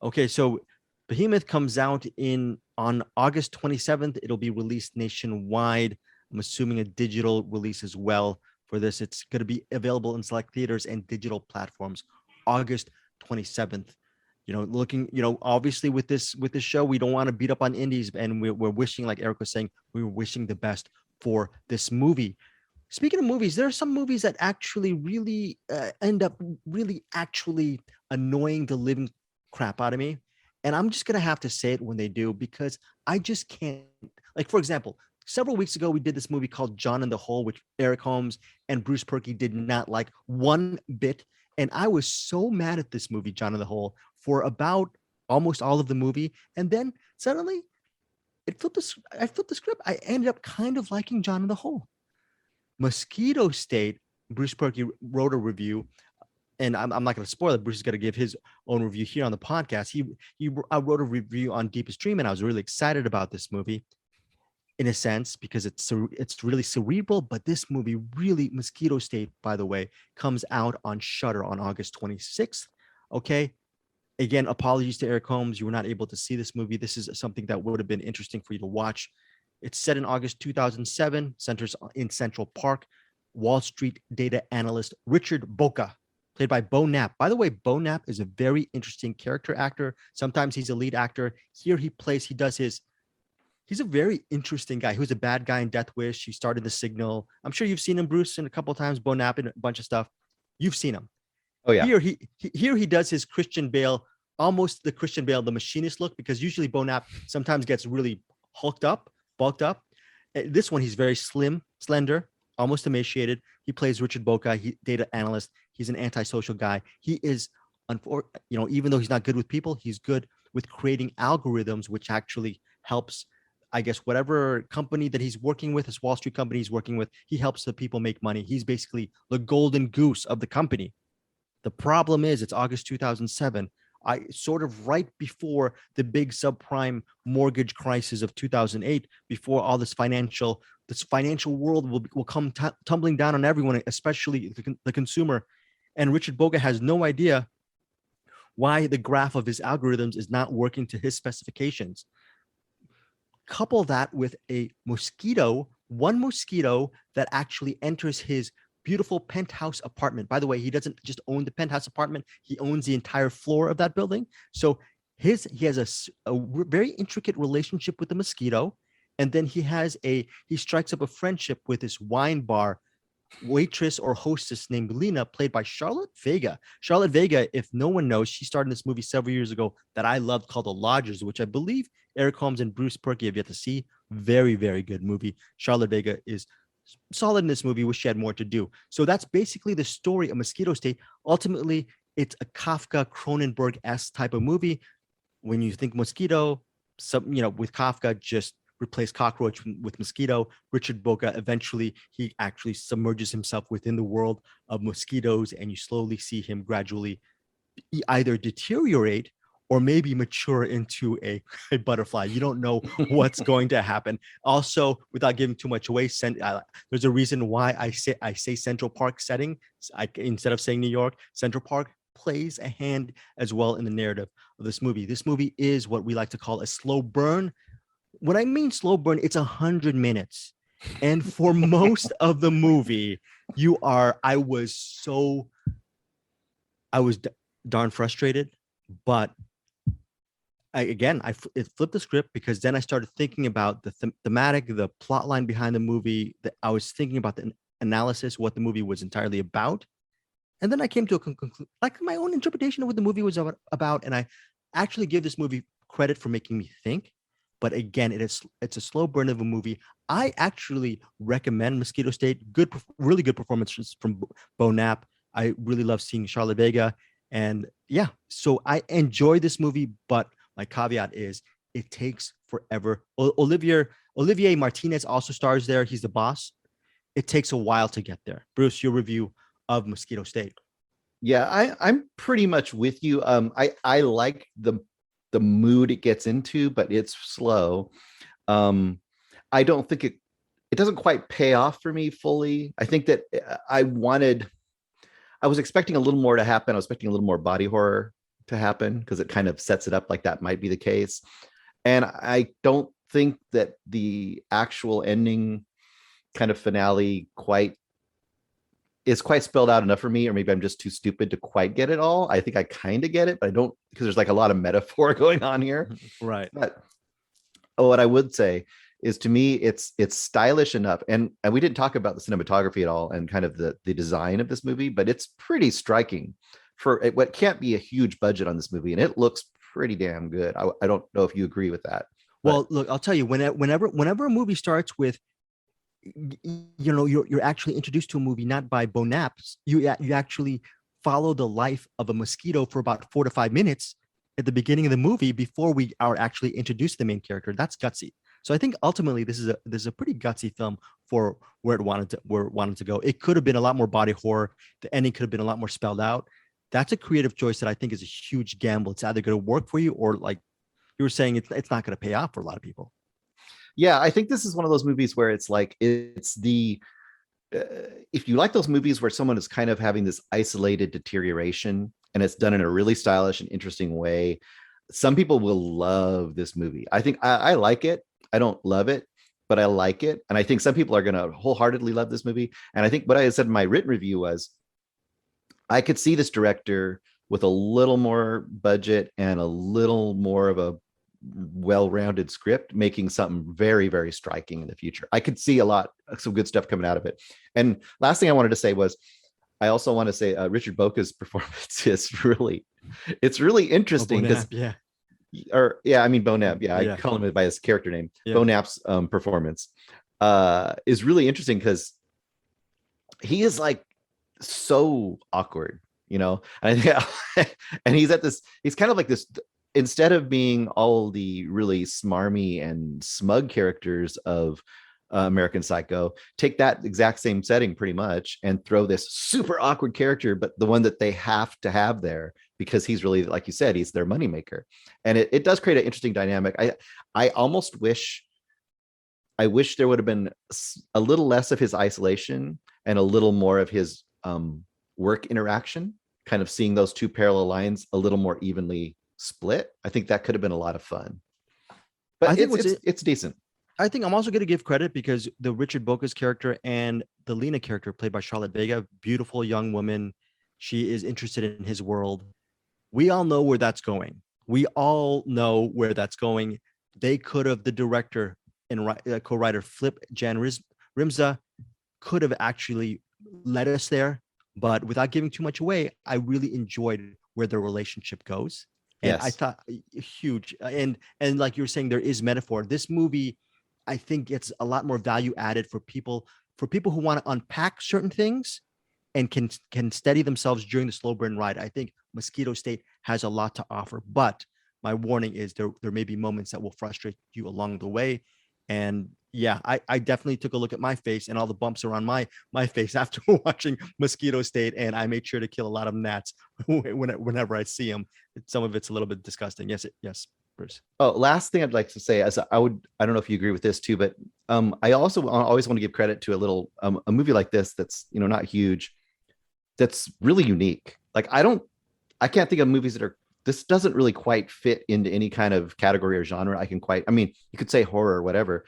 Speaker 1: Okay, so Behemoth comes out on August 27th. It'll be released nationwide. I'm assuming a digital release as well for this. It's going to be available in select theaters and digital platforms August 27th. Obviously with this show, we don't want to beat up on indies, and we're wishing, like Eric was saying, we were wishing the best for this movie. Speaking of movies, there are some movies that actually really end up really actually annoying the living crap out of me. And I'm just going to have to say it when they do, because I just can't. Like, for example, several weeks ago, we did this movie called John in the Hole, which Eric Holmes and Bruce Perky did not like one bit. And I was so mad at this movie, John in the Hole, for about almost all of the movie. And then suddenly I flipped the script. I ended up kind of liking John in the Hole. Mosquito State, Bruce Perky wrote a review. And I'm not going to spoil it. Bruce is going to give his own review here on the podcast. I wrote a review on Deepest Dream, and I was really excited about this movie, in a sense, because it's really cerebral. But this movie really, Mosquito State, by the way, comes out on Shudder on August 26th. Okay. Again, apologies to Eric Holmes. You were not able to see this movie. This is something that would have been interesting for you to watch. It's set in August 2007, centers in Central Park. Wall Street data analyst Richard Boca, played by Bo Knapp. By the way, Bo Knapp is a very interesting character actor. Sometimes he's a lead actor. Here he's a very interesting guy. He was a bad guy in Death Wish. He started The Signal. I'm sure you've seen him, Bruce, in a couple of times. Bo Knapp in a bunch of stuff. You've seen him.
Speaker 2: Oh yeah.
Speaker 1: Here he does his Christian Bale, almost the Christian Bale, the machinist look, because usually Bo Knapp sometimes gets really bulked up. This one, he's very slim, slender, almost emaciated. He plays Richard Boca, data analyst. He's an antisocial guy. He is, even though he's not good with people, he's good with creating algorithms, which actually helps, I guess, whatever company that he's working with, his Wall Street company he's working with, he helps the people make money. He's basically the golden goose of the company. The problem is it's August 2007. Sort of right before the big subprime mortgage crisis of 2008, before all this financial world will come tumbling down on everyone, especially the consumer. And Richard Boga has no idea why the graph of his algorithms is not working to his specifications. Couple that with one mosquito that actually enters his beautiful penthouse apartment. By the way, he doesn't just own the penthouse apartment, he owns the entire floor of that building. So he has a very intricate relationship with the mosquito. And then he strikes up a friendship with this wine bar waitress or hostess named Lena, played by Charlotte Vega. Charlotte Vega, if no one knows, she starred in this movie several years ago that I loved called The Lodgers, which I believe Eric Holmes and Bruce Perky have yet to see. Very, very good movie. Charlotte Vega is solid in this movie. Wish she had more to do. So that's basically the story of Mosquito State. Ultimately, it's a Kafka Cronenberg-esque type of movie. When you think mosquito, with Kafka, just replace cockroach with mosquito. Richard Boca, eventually he actually submerges himself within the world of mosquitoes, and you slowly see him gradually either deteriorate or maybe mature into a butterfly. You don't know what's going to happen. Also, without giving too much away, there's a reason why I say Central Park setting instead of saying New York. Central Park plays a hand as well in the narrative of this movie. This movie is what we like to call a slow burn. When I mean slow burn, it's 100 minutes. And for most of the movie, I was darn frustrated, but I flipped the script, because then I started thinking about the thematic, the plot line behind the movie. That I was thinking about the analysis, what the movie was entirely about. And then I came to a conclusion, like my own interpretation of what the movie was about. And I actually give this movie credit for making me think. But again, it's a slow burn of a movie. I actually recommend Mosquito State. Really good performances from Bo Knapp. I really love seeing Charlotte Vega. And yeah, so I enjoy this movie, but my caveat is it takes forever. Olivier Martinez also stars there. He's the boss. It takes a while to get there. Bruce, your review of Mosquito State.
Speaker 2: Yeah, I'm pretty much with you. I like the mood it gets into, but it's slow. I don't think it doesn't quite pay off for me fully. I think that I was expecting a little more to happen. I was expecting a little more body horror to happen, because it kind of sets it up like that might be the case. And I don't think that the actual ending kind of finale is quite spelled out enough for me, or maybe I'm just too stupid to quite get it all. I think I kind of get it, but I don't, because there's like a lot of metaphor going on here.
Speaker 1: Right.
Speaker 2: But what I would say is, to me, it's stylish enough. And we didn't talk about the cinematography at all and kind of the design of this movie, but it's pretty striking for what can't be a huge budget on this movie. And it looks pretty damn good. I don't know if you agree with that.
Speaker 1: Well, look, I'll tell you, whenever a movie starts with, you're actually introduced to a movie not by Bo Knapp. You actually follow the life of a mosquito for about 4 to 5 minutes at the beginning of the movie before we are actually introduced to the main character. That's gutsy. So I think ultimately this is a pretty gutsy film for where it wanted to go. It could have been a lot more body horror. The ending could have been a lot more spelled out. That's a creative choice that I think is a huge gamble. It's either going to work for you, or, like you were saying, it's not going to pay off for a lot of people.
Speaker 2: Yeah, I think this is one of those movies where it's like, it's the if you like those movies where someone is kind of having this isolated deterioration and it's done in a really stylish and interesting way, some people will love this movie. I think I like it. I don't love it, but I like it. And I think some people are going to wholeheartedly love this movie. And I think what I said in my written review was I could see this director with a little more budget and a little more of a well-rounded script making something very, very striking in the future. I could see some good stuff coming out of it. And last thing I wanted to say was, I also want to say Richard Boca's performance is really interesting because Bo Knapp. Yeah, I call him by his character name. Yeah. Bo Knapp's performance is really interesting because he is like so awkward, and I think, and he's kind of like this, instead of being all the really smarmy and smug characters of American Psycho, take that exact same setting pretty much and throw this super awkward character, but the one that they have to have there because he's really, like you said, he's their moneymaker. And it does create an interesting dynamic. I almost wish there would have been a little less of his isolation and a little more of his work interaction, kind of seeing those two parallel lines a little more evenly split. I think that could have been a lot of fun. But I think it's decent.
Speaker 1: I think I'm also going to give credit because the Richard Boca's character and the Lena character played by Charlotte Vega, beautiful young woman. She is interested in his world. We all know where that's going. They could have, the director and co-writer Flip Jan Rimza could have actually led us there, but without giving too much away, I really enjoyed where their relationship goes. And yes. I thought huge. And like you were saying, there is metaphor. This movie, I think it's a lot more value added for people who want to unpack certain things and can steady themselves during the slow burn ride. I think Mosquito State has a lot to offer, but my warning is there may be moments that will frustrate you along the way. And yeah, I definitely took a look at my face and all the bumps around my face after watching Mosquito State, and I made sure to kill a lot of gnats whenever I see them. Some of it's a little bit disgusting. Yes, Bruce.
Speaker 2: Oh, last thing I'd like to say is I don't know if you agree with this too, but I also always want to give credit to a movie like this that's not huge, that's really unique. Like I can't think of movies this doesn't really quite fit into any kind of category or genre. You could say horror or whatever.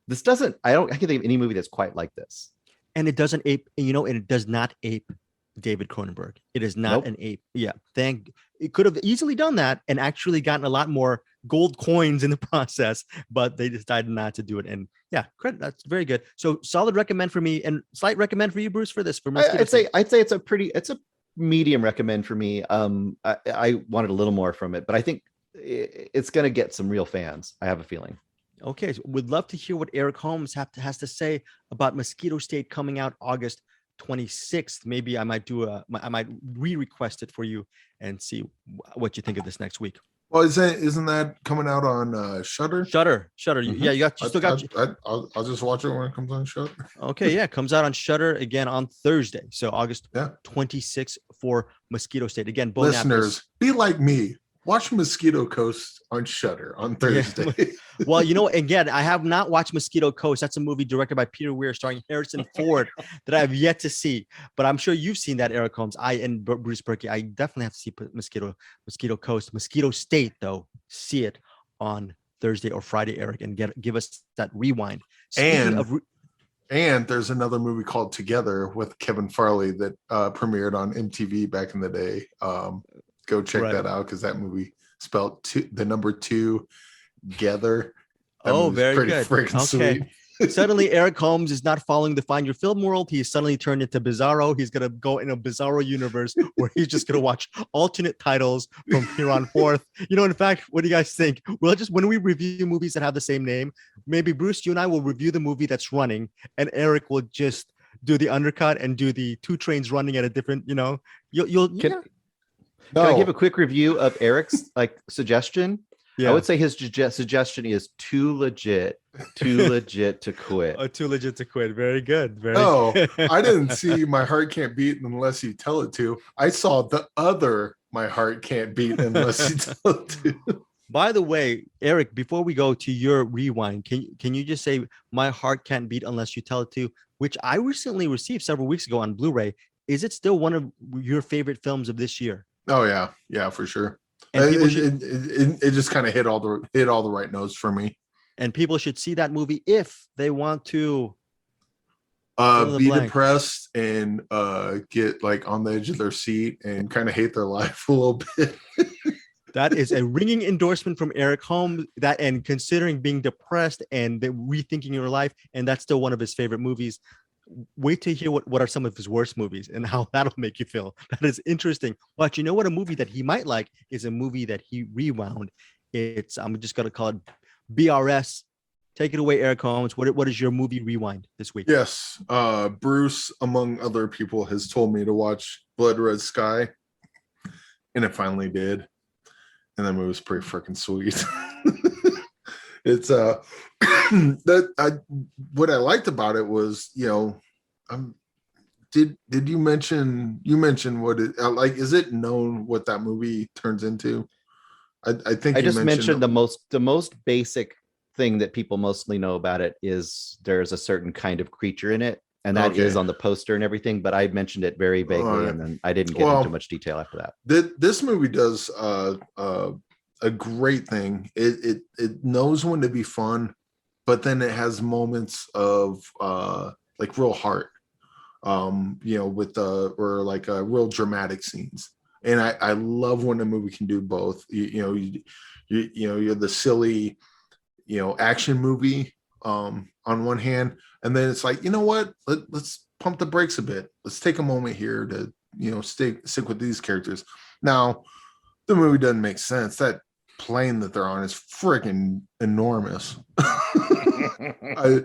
Speaker 2: This doesn't, I can't think of any movie that's quite like this.
Speaker 1: And it doesn't ape, and it does not ape David Cronenberg. It is not an ape. Yeah. It could have easily done that and actually gotten a lot more gold coins in the process, but they decided not to do it. And yeah, credit. That's very good. So solid recommend for me and slight recommend for you, Bruce, for this.
Speaker 2: I'd say it's a medium recommend for me. I wanted a little more from it, but I think it's going to get some real fans. I have a feeling.
Speaker 1: Okay, so would love to hear what Eric Holmes has to say about Mosquito State coming out August 26th. Maybe I might I might re-request it for you and see what you think of this next week.
Speaker 3: Well, isn't that coming out on Shudder?
Speaker 1: Shudder. Mm-hmm. Yeah,
Speaker 3: I'll just watch it when it comes on Shudder.
Speaker 1: Okay, yeah, it comes out on Shudder again on Thursday. So August 26th for Mosquito State. Again,
Speaker 3: listeners, be like me. Watch Mosquito Coast on Shudder on Thursday.
Speaker 1: Yeah. Well, again, I have not watched Mosquito Coast. That's a movie directed by Peter Weir starring Harrison Ford that I have yet to see. But I'm sure you've seen that, Eric Holmes. And Bruce Berkey. I definitely have to see Mosquito Coast. Mosquito State, though, see it on Thursday or Friday, Eric, and give us that rewind.
Speaker 3: And there's another movie called Together with Kevin Farley that premiered on MTV back in the day. Go check that out because that movie spelled the number 2 together.
Speaker 1: Very good.
Speaker 3: Okay. Sweet.
Speaker 1: Suddenly, Eric Holmes is not following the Find Your Film world. He's suddenly turned into Bizarro. He's going to go in a Bizarro universe where he's just going to watch alternate titles from here on forth. In fact, what do you guys think? Well, just when we review movies that have the same name, maybe Bruce, you and I will review the movie that's running, and Eric will just do the undercut and do the 2 trains running at a different,
Speaker 2: Can I give a quick review of Eric's suggestion? Yeah. I would say his suggestion is too legit to quit.
Speaker 1: Oh, too legit to quit. Very good.
Speaker 3: I didn't see My Heart Can't Beat Unless You Tell It To. I saw the other My Heart Can't Beat Unless You Tell It To.
Speaker 1: By the way, Eric, before we go to your rewind, can you just say My Heart Can't Beat Unless You Tell It To, which I recently received several weeks ago on Blu-ray. Is it still one of your favorite films of this year?
Speaker 3: Oh yeah, for sure. It just kind of hit all the right notes for me.
Speaker 1: And people should see that movie if they want to fill in the
Speaker 3: be
Speaker 1: blank.
Speaker 3: depressed and get like on the edge of their seat and kind of hate their life a little bit.
Speaker 1: That is a ringing endorsement from Eric Holmes. That, and considering being depressed and rethinking your life, and that's still one of his favorite movies. Wait to hear what are some of his worst movies and how that'll make you feel. That is interesting. But you know what? A movie that he might like is a movie that he rewound. It's, I'm just gonna call it BRS. Take it away, Eric Holmes. What is your movie rewind this week?
Speaker 3: Yes, Bruce, among other people, has told me to watch Blood Red Sky, and it finally did. And that movie was pretty freaking sweet. It's what I liked about it was, did you mention what it like? Is it known what that movie turns into? I think
Speaker 2: I just mentioned the most basic thing that people mostly know about it is there's a certain kind of creature in it, and that is on the poster and everything, but I mentioned it very vaguely, and then I didn't get into much detail after that.
Speaker 3: This movie does a great thing. It knows when to be fun, but then it has moments of like real heart, with or like real dramatic scenes. And I love when a movie can do both. You're the silly, action movie on one hand, and then it's like, you know what? Let's pump the brakes a bit. Let's take a moment here to stick with these characters. Now, the movie doesn't make sense. That plane that they're on is freaking enormous. I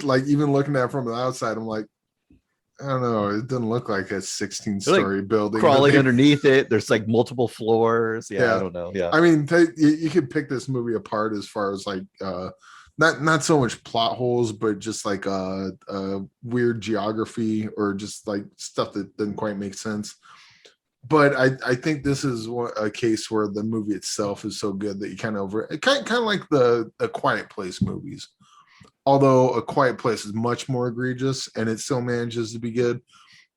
Speaker 3: like, even looking at it from the outside, I'm like, I don't know. It doesn't look like a 16-story building.
Speaker 2: Crawling underneath it. There's like multiple floors. Yeah, I don't know. Yeah.
Speaker 3: I mean, you could pick this movie apart as far as like not so much plot holes, but just like weird geography or just like stuff that doesn't quite make sense. But I think this is a case where the movie itself is so good that you kind of like the Quiet Place movies. Although A Quiet Place is much more egregious and it still manages to be good.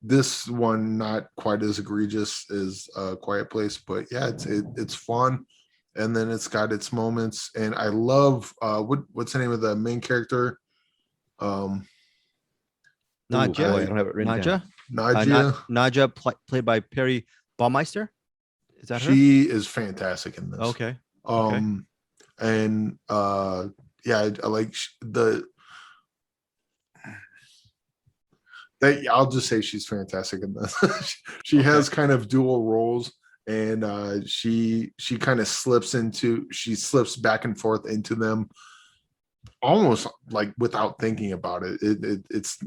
Speaker 3: This one not quite as egregious as Quiet Place, but yeah, it's fun, and then it's got its moments. And I love what's the name of the main character?
Speaker 1: Nadia.
Speaker 2: I don't have it written down.
Speaker 3: Nadia,
Speaker 1: played by Perry Baumeister. Is that her?
Speaker 3: She is fantastic in this.
Speaker 1: Okay.
Speaker 3: And yeah, I like I'll just say she's fantastic in this. She has kind of dual roles, and she kind of slips back and forth into them almost like without thinking about it. It's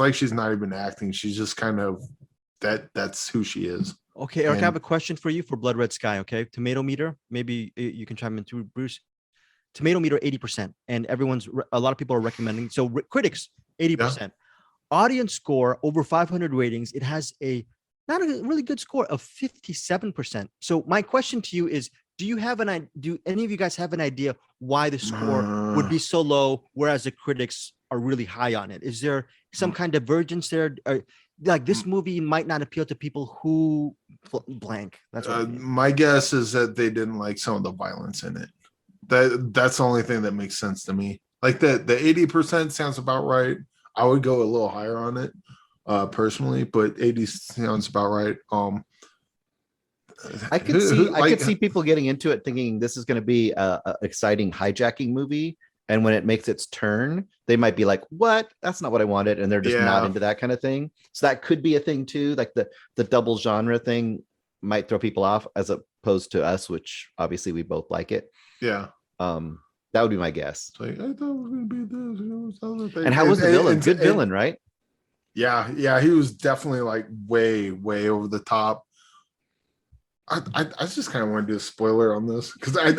Speaker 3: like she's not even acting. She's just kind of that's who she is.
Speaker 1: Okay, Eric, I have a question for you for Blood Red Sky. Okay, tomato meter. Maybe you can chime in too, Bruce. Tomato meter 80%, and a lot of people are recommending. So critics 80%, audience score over 500 ratings. It has not a really good score of 57%. So my question to you is, do any of you guys have an idea why the score would be so low, whereas the critics are really high on it? Is there some kind of divergence there? Like this movie might not appeal to people who blank. That's what I mean.
Speaker 3: My guess is that they didn't like some of the violence in it. That's the only thing that makes sense to me. Like the 80% sounds about right. I would go a little higher on it, personally, but 80 sounds about right.
Speaker 2: I could see people getting into it thinking this is going to be a exciting hijacking movie, and when it makes its turn, they might be like, "What? That's not what I wanted," and they're just not into that kind of thing. So that could be a thing too. Like the double genre thing might throw people off, as opposed to us, which obviously we both like it.
Speaker 3: Yeah.
Speaker 2: That would be my guess.
Speaker 3: Like, I thought it was gonna be this.
Speaker 2: And how was the villain? Good villain, right?
Speaker 3: Yeah, he was definitely like way over the top. I just kind of want to do a spoiler on this because and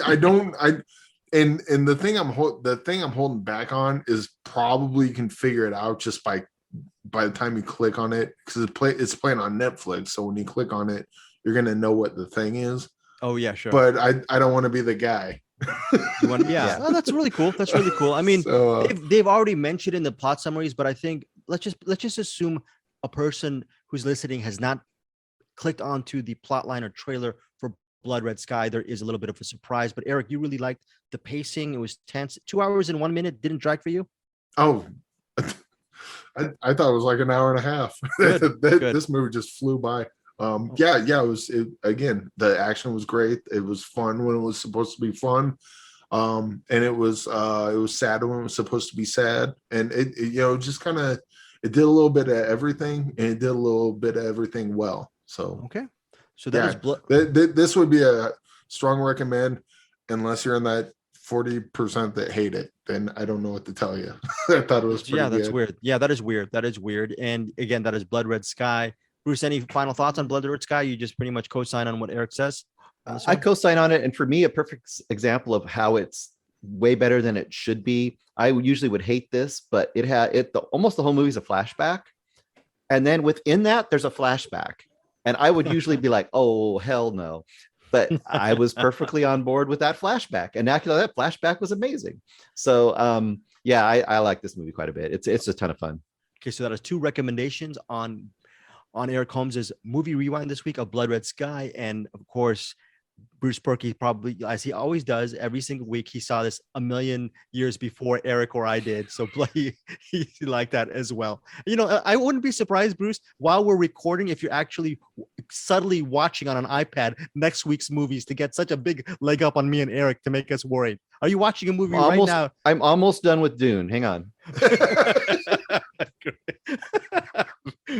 Speaker 3: the thing I'm holding back on is probably you can figure it out just by the time you click on it, because it's playing on Netflix, so when you click on it, you're gonna know what the thing is.
Speaker 1: Oh yeah, sure.
Speaker 3: But I don't want to be the guy.
Speaker 1: Yeah. Oh, that's really cool. That's really cool. I mean, so, they've already mentioned in the plot summaries, but I think let's just assume a person who's listening has not clicked onto the plot line or trailer for Blood Red Sky, there is a little bit of a surprise. But Eric, you really liked the pacing. It was tense. 2 hours and 1 minute didn't drag for you?
Speaker 3: Oh, I thought it was like an hour and a half.
Speaker 1: Good.
Speaker 3: This movie just flew by. Yeah, again, the action was great. It was fun when it was supposed to be fun. And it was sad when it was supposed to be sad. And it just kind of, it did a little bit of everything, and it did a little bit of everything well. So
Speaker 1: okay. So that was
Speaker 3: this would be a strong recommend, unless you're in that 40% that hate it. Then I don't know what to tell you. I thought it was pretty
Speaker 1: that's
Speaker 3: good.
Speaker 1: weird. Yeah, that is weird. That is weird. And again, that is Blood Red Sky. Bruce, any final thoughts on Blood Red Sky? You just pretty much co-sign on what Eric says.
Speaker 2: I co-sign on it, and for me, a perfect example of how it's way better than it should be. I usually would hate this, but almost the whole movie is a flashback, and then within that, there's a flashback, and I would usually be like, "Oh hell no!" But I was perfectly on board with that flashback, and actually, that flashback was amazing. So, I like this movie quite a bit. It's a ton of fun.
Speaker 1: Okay, so that is 2 recommendations on Eric Holmes's movie rewind this week of Blood Red Sky, and of course, Bruce Perky, probably as he always does every single week, he saw this a million years before Eric or I did. So he liked that as well. I wouldn't be surprised, Bruce, while we're recording, if you're actually subtly watching on an iPad next week's movies to get such a big leg up on me and Eric to make us worried. Are you watching a movie right now?
Speaker 2: I'm almost done with Dune. Hang on.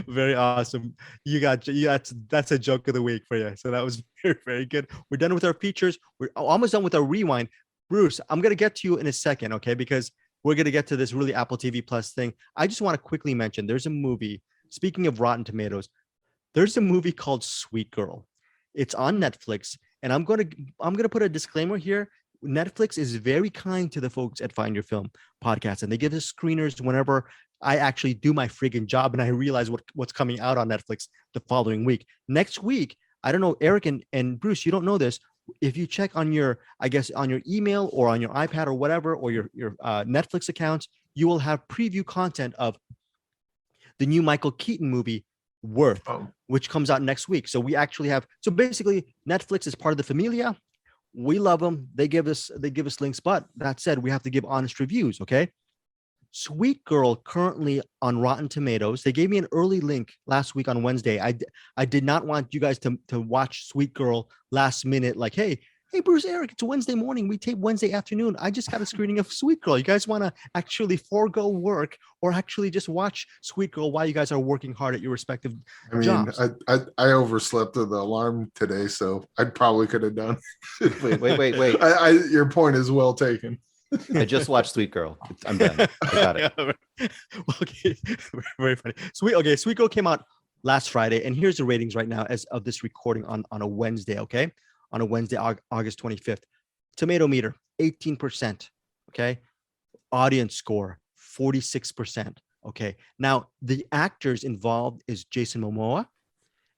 Speaker 1: Very awesome. That's a joke of the week for you. So that was very, very good. We're done with our features. We're almost done with our rewind. Bruce, I'm going to get to you in a second, okay? Because we're going to get to this really Apple TV Plus thing. I just want to quickly mention there's a movie, speaking of Rotten Tomatoes, there's a movie called Sweet Girl. It's on Netflix, and I'm going to put a disclaimer here. Netflix is very kind to the folks at Find Your Film podcast, and they give us screeners whenever I actually do my friggin' job and I realize what's coming out on Netflix the following week. Next week, I don't know, Eric and Bruce, you don't know this. If you check on your email or on your iPad or whatever, or your Netflix accounts, you will have preview content of the new Michael Keaton movie, Worth, which comes out next week. So we actually have, so basically Netflix is part of the familia. We love them. They give us links, but that said, we have to give honest reviews. Okay. Sweet Girl currently on Rotten Tomatoes. They gave me an early link last week on Wednesday. I did not want you guys to watch Sweet Girl last minute. Like, hey, Bruce, Eric, it's a Wednesday morning. We tape Wednesday afternoon. I just got a screening of Sweet Girl. You guys want to actually forego work or actually just watch Sweet Girl while you guys are working hard at your respective jobs?
Speaker 3: I overslept with the alarm today, so I probably could have done.
Speaker 2: Wait.
Speaker 3: Your point is well taken.
Speaker 2: I just watched Sweet Girl. I'm done. I got it.
Speaker 1: Okay, very funny. Sweet Girl came out last Friday, and here's the ratings right now as of this recording on a Wednesday. Okay, on a Wednesday, August 25th. Tomato meter 18%. Okay, audience score 46%. Okay, now the actors involved is Jason Momoa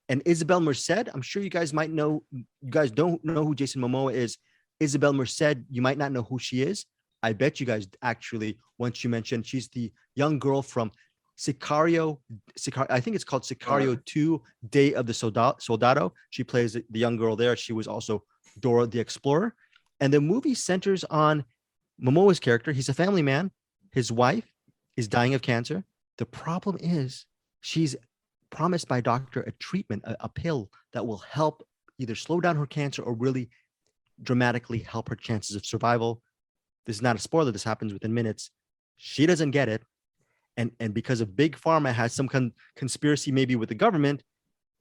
Speaker 1: and Isabel Merced. I'm sure you guys might know. You guys don't know who Jason Momoa is. Isabel Merced, you might not know who she is. I bet you guys actually, once you mentioned, she's the young girl from Sicario. I think it's called Sicario 2, Day of the Soldado. She plays the young girl there. She was also Dora the Explorer. And the movie centers on Momoa's character. He's a family man. His wife is dying of cancer. The problem is she's promised by a doctor a treatment, a pill that will help either slow down her cancer or really dramatically help her chances of survival. This is not a spoiler. This happens within minutes. She doesn't get it. And because of Big Pharma has some conspiracy maybe with the government,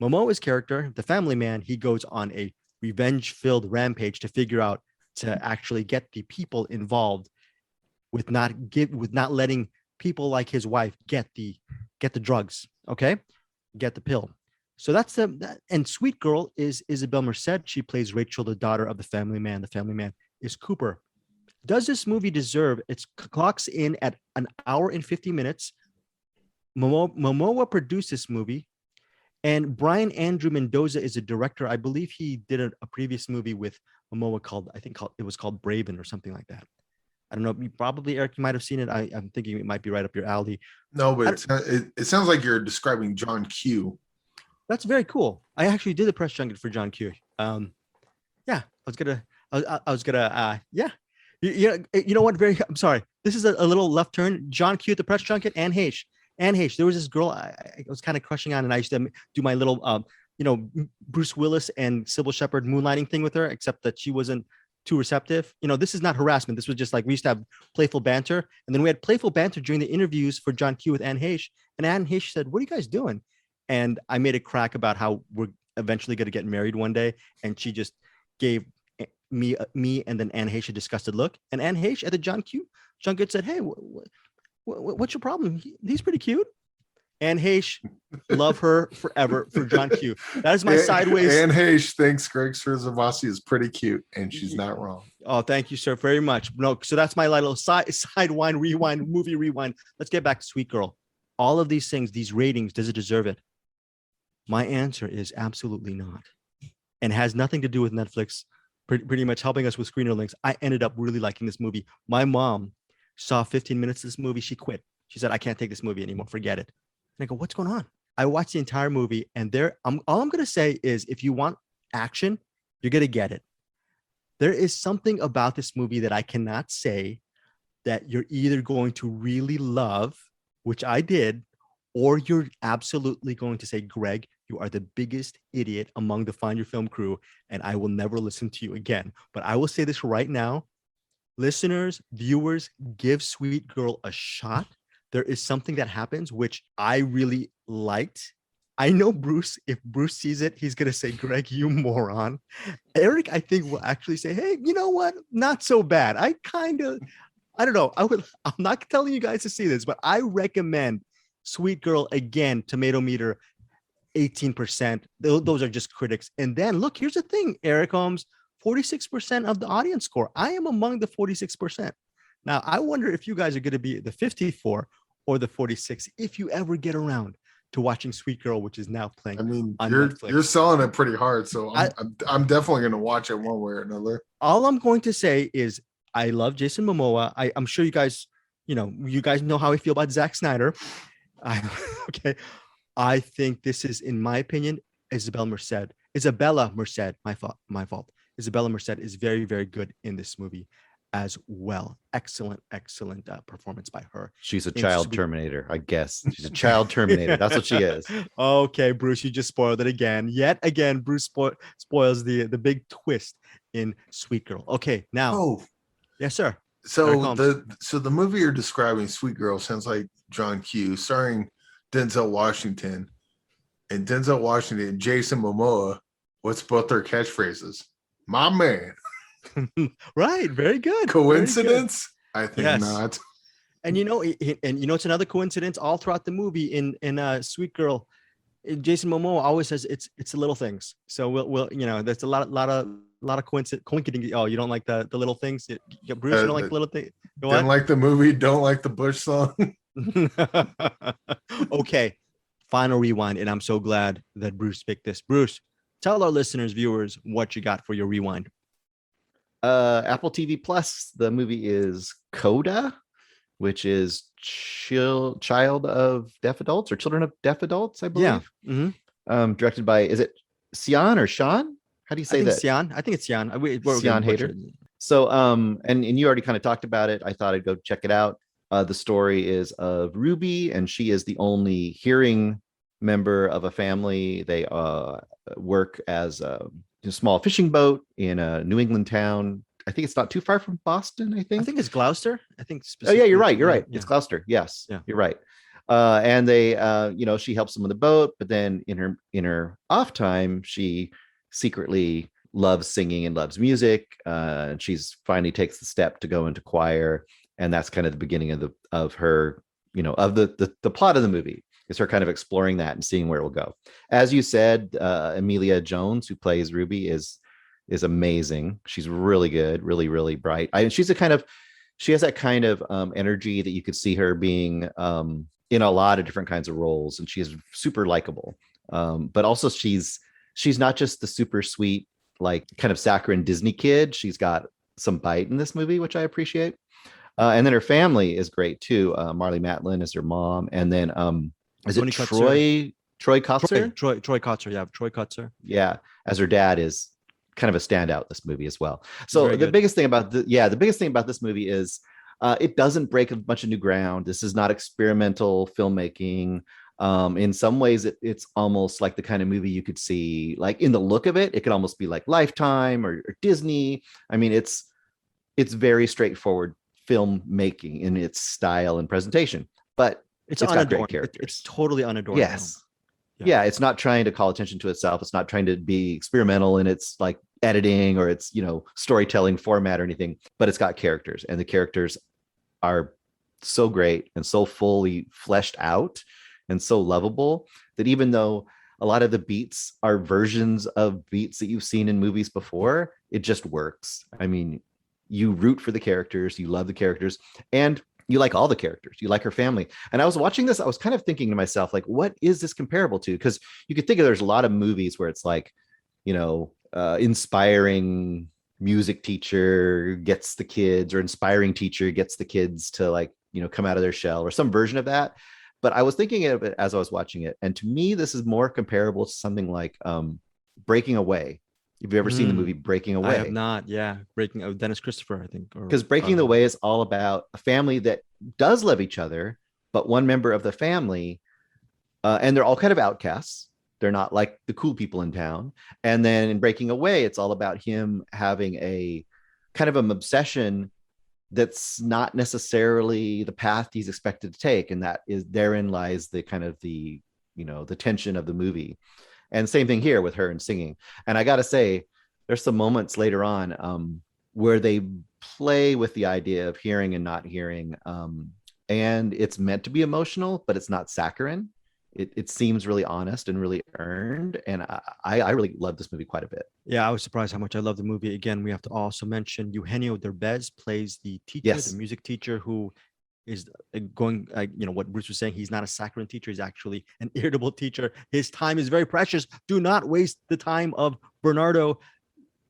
Speaker 1: Momoa's character, the family man, he goes on a revenge-filled rampage to figure out to actually get the people involved with not letting people like his wife get the drugs, okay? Get the pill. So that's and Sweet Girl is Isabel Merced. She plays Rachel, the daughter of the family man. The family man is Cooper. Does this movie deserve? It clocks in at an hour and 50 minutes. Momoa produced this movie, and Brian Andrew Mendoza is a director. I believe he did a previous movie with Momoa called it was called Braven or something like that. I don't know. Probably, Eric, you might have seen it. I'm thinking it might be right up your alley.
Speaker 3: No, but it sounds like you're describing John Q.
Speaker 1: That's very cool. I actually did a press junket for John Q. Yeah, I was gonna, yeah. You know what? I'm sorry. This is a little left turn. John Q at the press junket, Anne Heche. Anne Heche. There was this girl I was kind of crushing on, and I used to do my little, Bruce Willis and Sybil Shepherd moonlighting thing with her, except that she wasn't too receptive. This is not harassment. This was just like we used to have playful banter, and then we had playful banter during the interviews for John Q with Anne Heche, and Anne Heche said, "What are you guys doing?" And I made a crack about how we're eventually going to get married one day, and she just gave me and then Anne Heche a disgusted look. And Anne Heche at the John Q junket said, "Hey, what's your problem? He's pretty cute." Anne Heche, love her forever for John Q. That is my sideways.
Speaker 3: Anne Heche thinks Greg Strzavossi is pretty cute, and she's not wrong.
Speaker 1: Oh, thank you, sir, very much. No, so that's my little sidewind, rewind, movie rewind. Let's get back to Sweet Girl. All of these things, these ratings, does it deserve it? My answer is absolutely not, and has nothing to do with Netflix pretty much helping us with screener links. I ended up really liking this movie. My mom saw 15 minutes of this movie. She quit. She said, "I can't take this movie anymore. Forget it." And I go, "What's going on?" I watched the entire movie, and all I'm going to say is, if you want action, you're going to get it. There is something about this movie that I cannot say that you're either going to really love, which I did, or you're absolutely going to say, "Greg, you are the biggest idiot among the Find Your Film crew, and I will never listen to you again." But I will say this right now, listeners, viewers, give Sweet Girl a shot. There is something that happens which I really liked. I know Bruce, if Bruce sees it, he's going to say, "Greg, you moron." Eric, I think, will actually say, "Hey, you know what? Not so bad." I don't know. I'm not telling you guys to see this, but I recommend Sweet Girl again. Tomato meter 18%. Those are just critics. And then look, here's the thing, Eric Holmes, 46% of the audience score. I am among the 46%. Now, I wonder if you guys are going to be the 54 or the 46 if you ever get around to watching Sweet Girl, which is now playing.
Speaker 3: I mean,
Speaker 1: on
Speaker 3: you're
Speaker 1: Netflix.
Speaker 3: You're selling it pretty hard, so I'm definitely going to watch it one way or another.
Speaker 1: All I'm going to say is I love Jason Momoa. I'm sure you guys know how I feel about Zack Snyder. Okay. I think this is, in my opinion, Isabella Merced. My fault. Isabella Merced is very, very good in this movie as well. Excellent performance by her.
Speaker 2: She's a child Terminator, I guess. She's a child Terminator. That's what she is.
Speaker 1: Okay, Bruce, you just spoiled it again. Yet again, Bruce spoils the big twist in Sweet Girl. Okay, now.
Speaker 3: Oh,
Speaker 1: yes, sir.
Speaker 3: So the movie you're describing, Sweet Girl, sounds like John Q, starring Denzel Washington. And Denzel Washington and Jason Momoa, what's both their catchphrases? My man.
Speaker 1: Right, very good.
Speaker 3: Coincidence?
Speaker 1: Very good.
Speaker 3: I think not.
Speaker 1: And it's another coincidence all throughout the movie in Sweet Girl. Jason Momoa always says it's the little things. So we'll there's a lot of coincidence. Oh, you don't like the little things? Bruce, you don't like the little things?
Speaker 3: Don't like the movie, don't like the Bush song.
Speaker 1: Okay, final rewind, and I'm so glad that Bruce picked this. Bruce, tell our listeners, viewers, what you got for your rewind.
Speaker 2: Apple TV Plus. The movie is Coda, which is child of deaf adults or children of deaf adults, I believe.
Speaker 1: Yeah. Mm-hmm.
Speaker 2: Directed by, is it Sian or Sean? How do you say that?
Speaker 1: Sian. I think it's Sian.
Speaker 2: Sian Hater. So, and you already kind of talked about it. I thought I'd go check it out. The story is of Ruby, and she is the only hearing member of a family. They work as a small fishing boat in a New England town. I think it's not too far from Boston. I think
Speaker 1: it's Gloucester. I think.
Speaker 2: Oh yeah, you're right.
Speaker 1: Yeah.
Speaker 2: It's Gloucester. Yes,
Speaker 1: yeah.
Speaker 2: You're right. And they, she helps them with the boat, but then in her off time, she secretly loves singing and loves music. She's finally takes the step to go into choir, and that's kind of the beginning of her, of the plot of the movie. Is her kind of exploring that and seeing where it will go. As you said, Emilia Jones, who plays Ruby, is amazing. She's really good, really, really bright. She has that kind of energy that you could see her being in a lot of different kinds of roles, and she is super likable. But also she's not just the super sweet, like kind of saccharine Disney kid. She's got some bite in this movie, which I appreciate. And then her family is great too. Marlee Matlin is her mom, and then is it Troy Kotzer?
Speaker 1: Troy Kotzer, yeah, Troy Kotzer.
Speaker 2: Yeah, as her dad is kind of a standout, this movie as well. So
Speaker 1: Very
Speaker 2: the
Speaker 1: good.
Speaker 2: biggest thing about the biggest thing about this movie is it doesn't break a bunch of new ground. This is not experimental filmmaking. In some ways, it's almost like the kind of movie you could see, like in the look of it, it could almost be like Lifetime or Disney. I mean, it's very straightforward filmmaking in its style and presentation, but
Speaker 1: It's
Speaker 2: it's got great
Speaker 1: unadorned.
Speaker 2: characters.
Speaker 1: It's totally unadorned.
Speaker 2: Yes.
Speaker 1: Yeah.
Speaker 2: Yeah, it's not trying to call attention to itself. It's not trying to be experimental in its like editing or its, storytelling format or anything, but it's got characters, and the characters are so great and so fully fleshed out and so lovable that even though a lot of the beats are versions of beats that you've seen in movies before, it just works. I mean, you root for the characters, you love the characters, and you like all the characters. You like her family. And I was watching this, I was kind of thinking to myself, like, what is this comparable to? Because you could think of, there's a lot of movies where it's like, inspiring music teacher gets the kids, or inspiring teacher gets the kids to, like, come out of their shell, or some version of that. But I was thinking of it as I was watching it. And to me, this is more comparable to something like Breaking Away. Have you ever seen the movie Breaking Away?
Speaker 1: I have not. Yeah. Breaking Dennis Christopher, I think.
Speaker 2: Because Breaking Away is all about a family that does love each other, but one member of the family, and they're all kind of outcasts. They're not like the cool people in town. And then in Breaking Away, it's all about him having a kind of an obsession that's not necessarily the path he's expected to take. And that is, therein lies the kind of the tension of the movie. And same thing here with her and singing. And I got to say, there's some moments later on where they play with the idea of hearing and not hearing. And it's meant to be emotional, but it's not saccharine. It seems really honest and really earned. And I really love this movie quite a bit.
Speaker 1: Yeah, I was surprised how much I love the movie. Again, we have to also mention Eugenio Derbez plays the teacher,
Speaker 2: Yes.
Speaker 1: the music teacher, who is going, what Bruce was saying. He's not a saccharine teacher. He's actually an irritable teacher. His time is very precious. Do not waste the time of Bernardo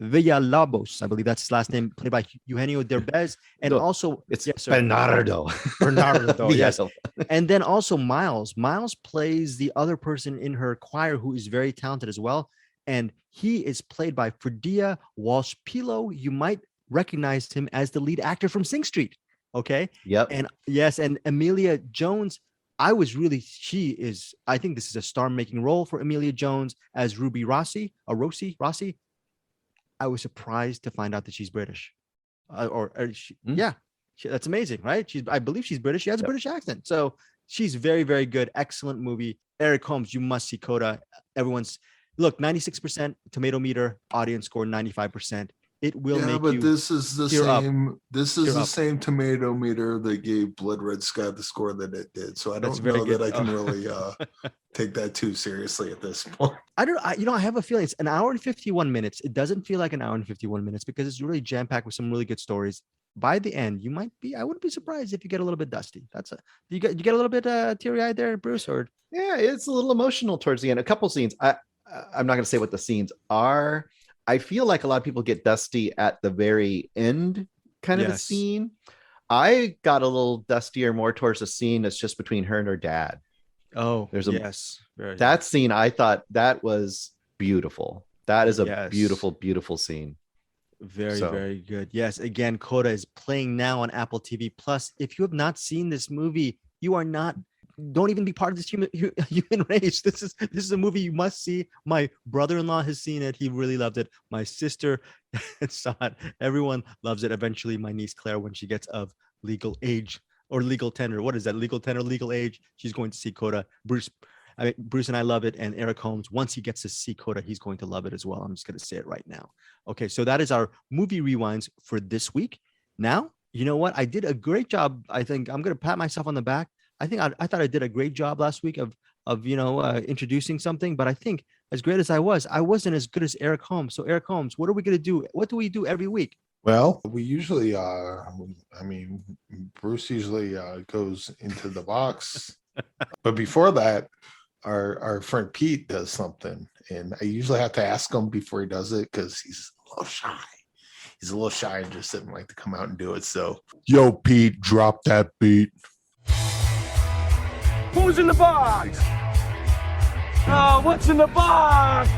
Speaker 1: Villalobos. I believe that's his last name, played by Eugenio Derbez. And
Speaker 2: No,
Speaker 1: also,
Speaker 2: It's
Speaker 1: yes, sir.
Speaker 2: Bernardo.
Speaker 1: Bernardo, yes.
Speaker 2: Yes.
Speaker 1: And then also Miles. Miles plays the other person in her choir who is very talented as well. And he is played by Fredia Walsh-Pilo. You might recognize him as the lead actor from Sing Street. Okay.
Speaker 2: Yep.
Speaker 1: And yes, and Emilia Jones, I think this is a star-making role for Emilia Jones as Ruby Rossi. I was surprised to find out that she's British. Yeah, that's amazing, right? I believe she's British. She has a British accent. So she's very, very good. Excellent movie. Eric Holmes, you must see Coda. 96% tomato meter, audience score 95%. It will make you.
Speaker 3: This is the
Speaker 1: tear up.
Speaker 3: same. This is
Speaker 1: Tear
Speaker 3: the
Speaker 1: up.
Speaker 3: same tomato meter that gave Blood Red Sky the score that it did. So I
Speaker 1: That's
Speaker 3: don't
Speaker 1: very
Speaker 3: know
Speaker 1: good.
Speaker 3: that I can really take that too seriously at this point.
Speaker 1: I have a feeling it's an hour and 51 minutes. It doesn't feel like an hour and 51 minutes because it's really jam-packed with some really good stories. By the end, I wouldn't be surprised if you get a little bit dusty. You get a little bit teary-eyed there, Bruce, or?
Speaker 2: Yeah, it's a little emotional towards the end. A couple scenes. I'm not going to say what the scenes are. I feel like a lot of people get dusty at the very end kind of a scene. I got a little dustier more towards the scene that's just between her and her dad.
Speaker 1: Oh,
Speaker 2: That scene, I thought that was beautiful. That is a beautiful, beautiful scene.
Speaker 1: Very good. Yes. Again, Coda is playing now on Apple TV Plus. If you have not seen this movie, don't even be part of this human race. This is a movie you must see. My brother-in-law has seen it. He really loved it. My sister saw it. Everyone loves it. Eventually, my niece Claire, when she gets of legal age or legal tender, what is that? Legal tender, legal age. She's going to see Coda. Bruce and I love it. And Eric Holmes, once he gets to see Coda, he's going to love it as well. I'm just going to say it right now. Okay, so that is our movie rewinds for this week. Now, you know what? I did a great job. I think I'm going to pat myself on the back. I thought I did a great job last week of introducing something, but I think as great as I wasn't as good as Eric Holmes. So Eric Holmes, what are we going to do? What do we do every week?
Speaker 3: Well, we usually, Bruce usually goes into the box, but before that, our friend Pete does something, and I usually have to ask him before he does it because he's a little shy. He's a little shy and just didn't like to come out and do it. So, yo, Pete, drop that beat.
Speaker 4: Who's in the box? What's in the box?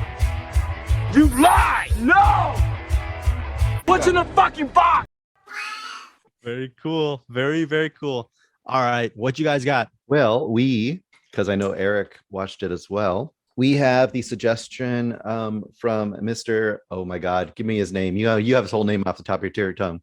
Speaker 4: You lie! No! What's in the fucking box?
Speaker 1: Very cool. Very, very cool. All right. What you guys got?
Speaker 2: Well, because I know Eric watched it as well, we have the suggestion from Mr. Oh my God, give me his name. You have his whole name off the top of your tongue.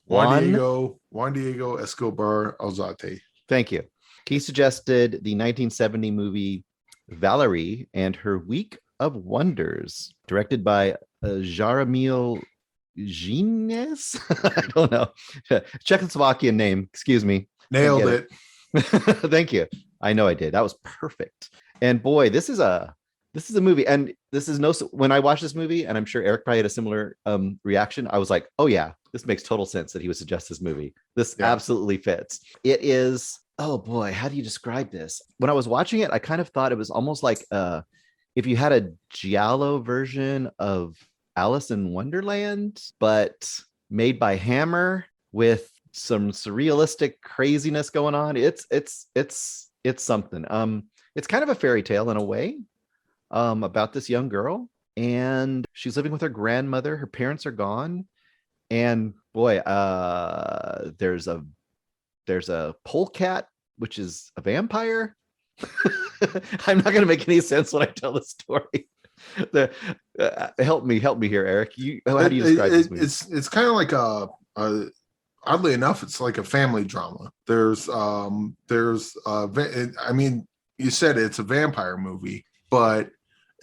Speaker 3: Juan Diego Escobar Alzate.
Speaker 2: Thank you. He suggested the 1970 movie Valerie and Her Week of Wonders, directed by Jaromil Gines. I don't know. Czechoslovakian name. Excuse me.
Speaker 3: Nailed it.
Speaker 2: Thank you. I know I did. That was perfect. And boy, this is a movie. And this is when I watched this movie, and I'm sure Eric probably had a similar reaction. I was like, oh yeah, this makes total sense that he would suggest this movie. This absolutely fits. It is, oh boy, how do you describe this? When I was watching it, I kind of thought it was almost like if you had a giallo version of Alice in Wonderland, but made by Hammer with some surrealistic craziness going on. It's something. It's kind of a fairy tale in a way about this young girl, and she's living with her grandmother. Her parents are gone, and boy, there's a polecat, which is a vampire. I'm not going to make any sense when I tell the story. Help me here, Eric. How do you describe this movie?
Speaker 3: It's kind of like a oddly enough, it's like a family drama. I mean, you said it's a vampire movie, but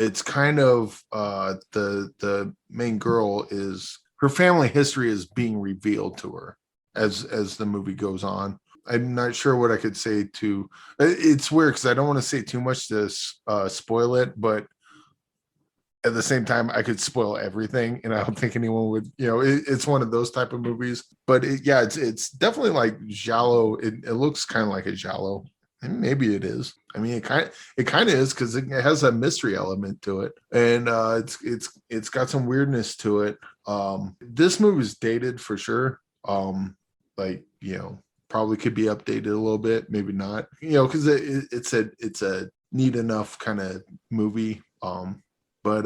Speaker 3: it's kind of the main girl is, her family history is being revealed to her as the movie goes on. I'm not sure what I could say to. It's weird because I don't want to say too much to spoil it, but at the same time, I could spoil everything, and I don't think anyone would. It's one of those type of movies. But it's definitely like giallo. It looks kind of like a giallo, and maybe it is. I mean, it kind of is because it has a mystery element to it, and it's got some weirdness to it. This movie's dated for sure. Probably could be updated a little bit, maybe not. Because it's a neat enough kind of movie. I'm trying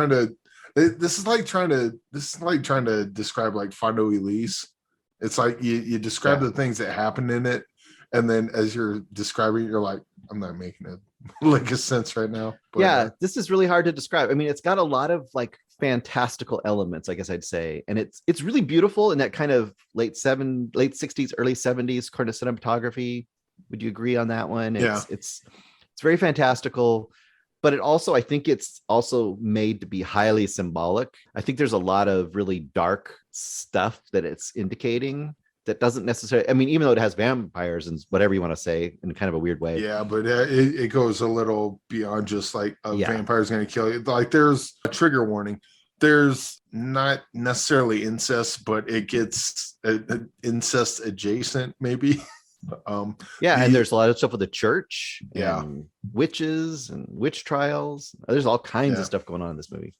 Speaker 3: to. This is like trying to describe like Fando Elise. It's like you describe the things that happen in it, and then as you're describing, you're like, I'm not making it like a sense right now. But,
Speaker 2: this is really hard to describe. I mean, it's got a lot of like fantastical elements, I guess I'd say, and it's really beautiful in that kind of late 60s, early 70s kind of cinematography. Would you agree on that one? It's very fantastical, but it also, I think it's also made to be highly symbolic. I think there's a lot of really dark stuff that it's indicating that doesn't necessarily, I mean, even though it has vampires and whatever you want to say in kind of a weird way.
Speaker 3: Yeah, but it goes a little beyond just like a vampire's going to kill you. Like there's a trigger warning. There's not necessarily incest, but it gets incest adjacent, maybe.
Speaker 2: And there's a lot of stuff with the church, and witches and witch trials. There's all kinds of stuff going on in this movie.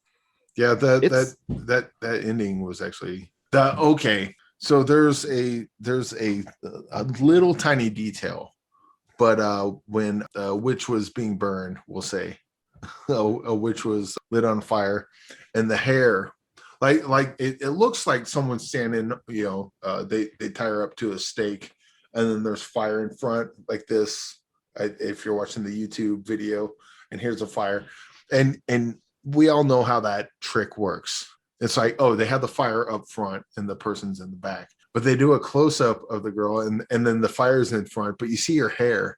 Speaker 3: Yeah, that ending was actually okay. So there's a little tiny detail, but when a witch was being burned, we'll say a witch was lit on fire, and the hair, like it looks like someone's standing. They tie her up to a stake, and then there's fire in front like this. If you're watching the YouTube video, and here's a fire, and we all know how that trick works. It's like, oh, they have the fire up front and the person's in the back, but they do a close up of the girl, and then the fire's in front, but you see her hair,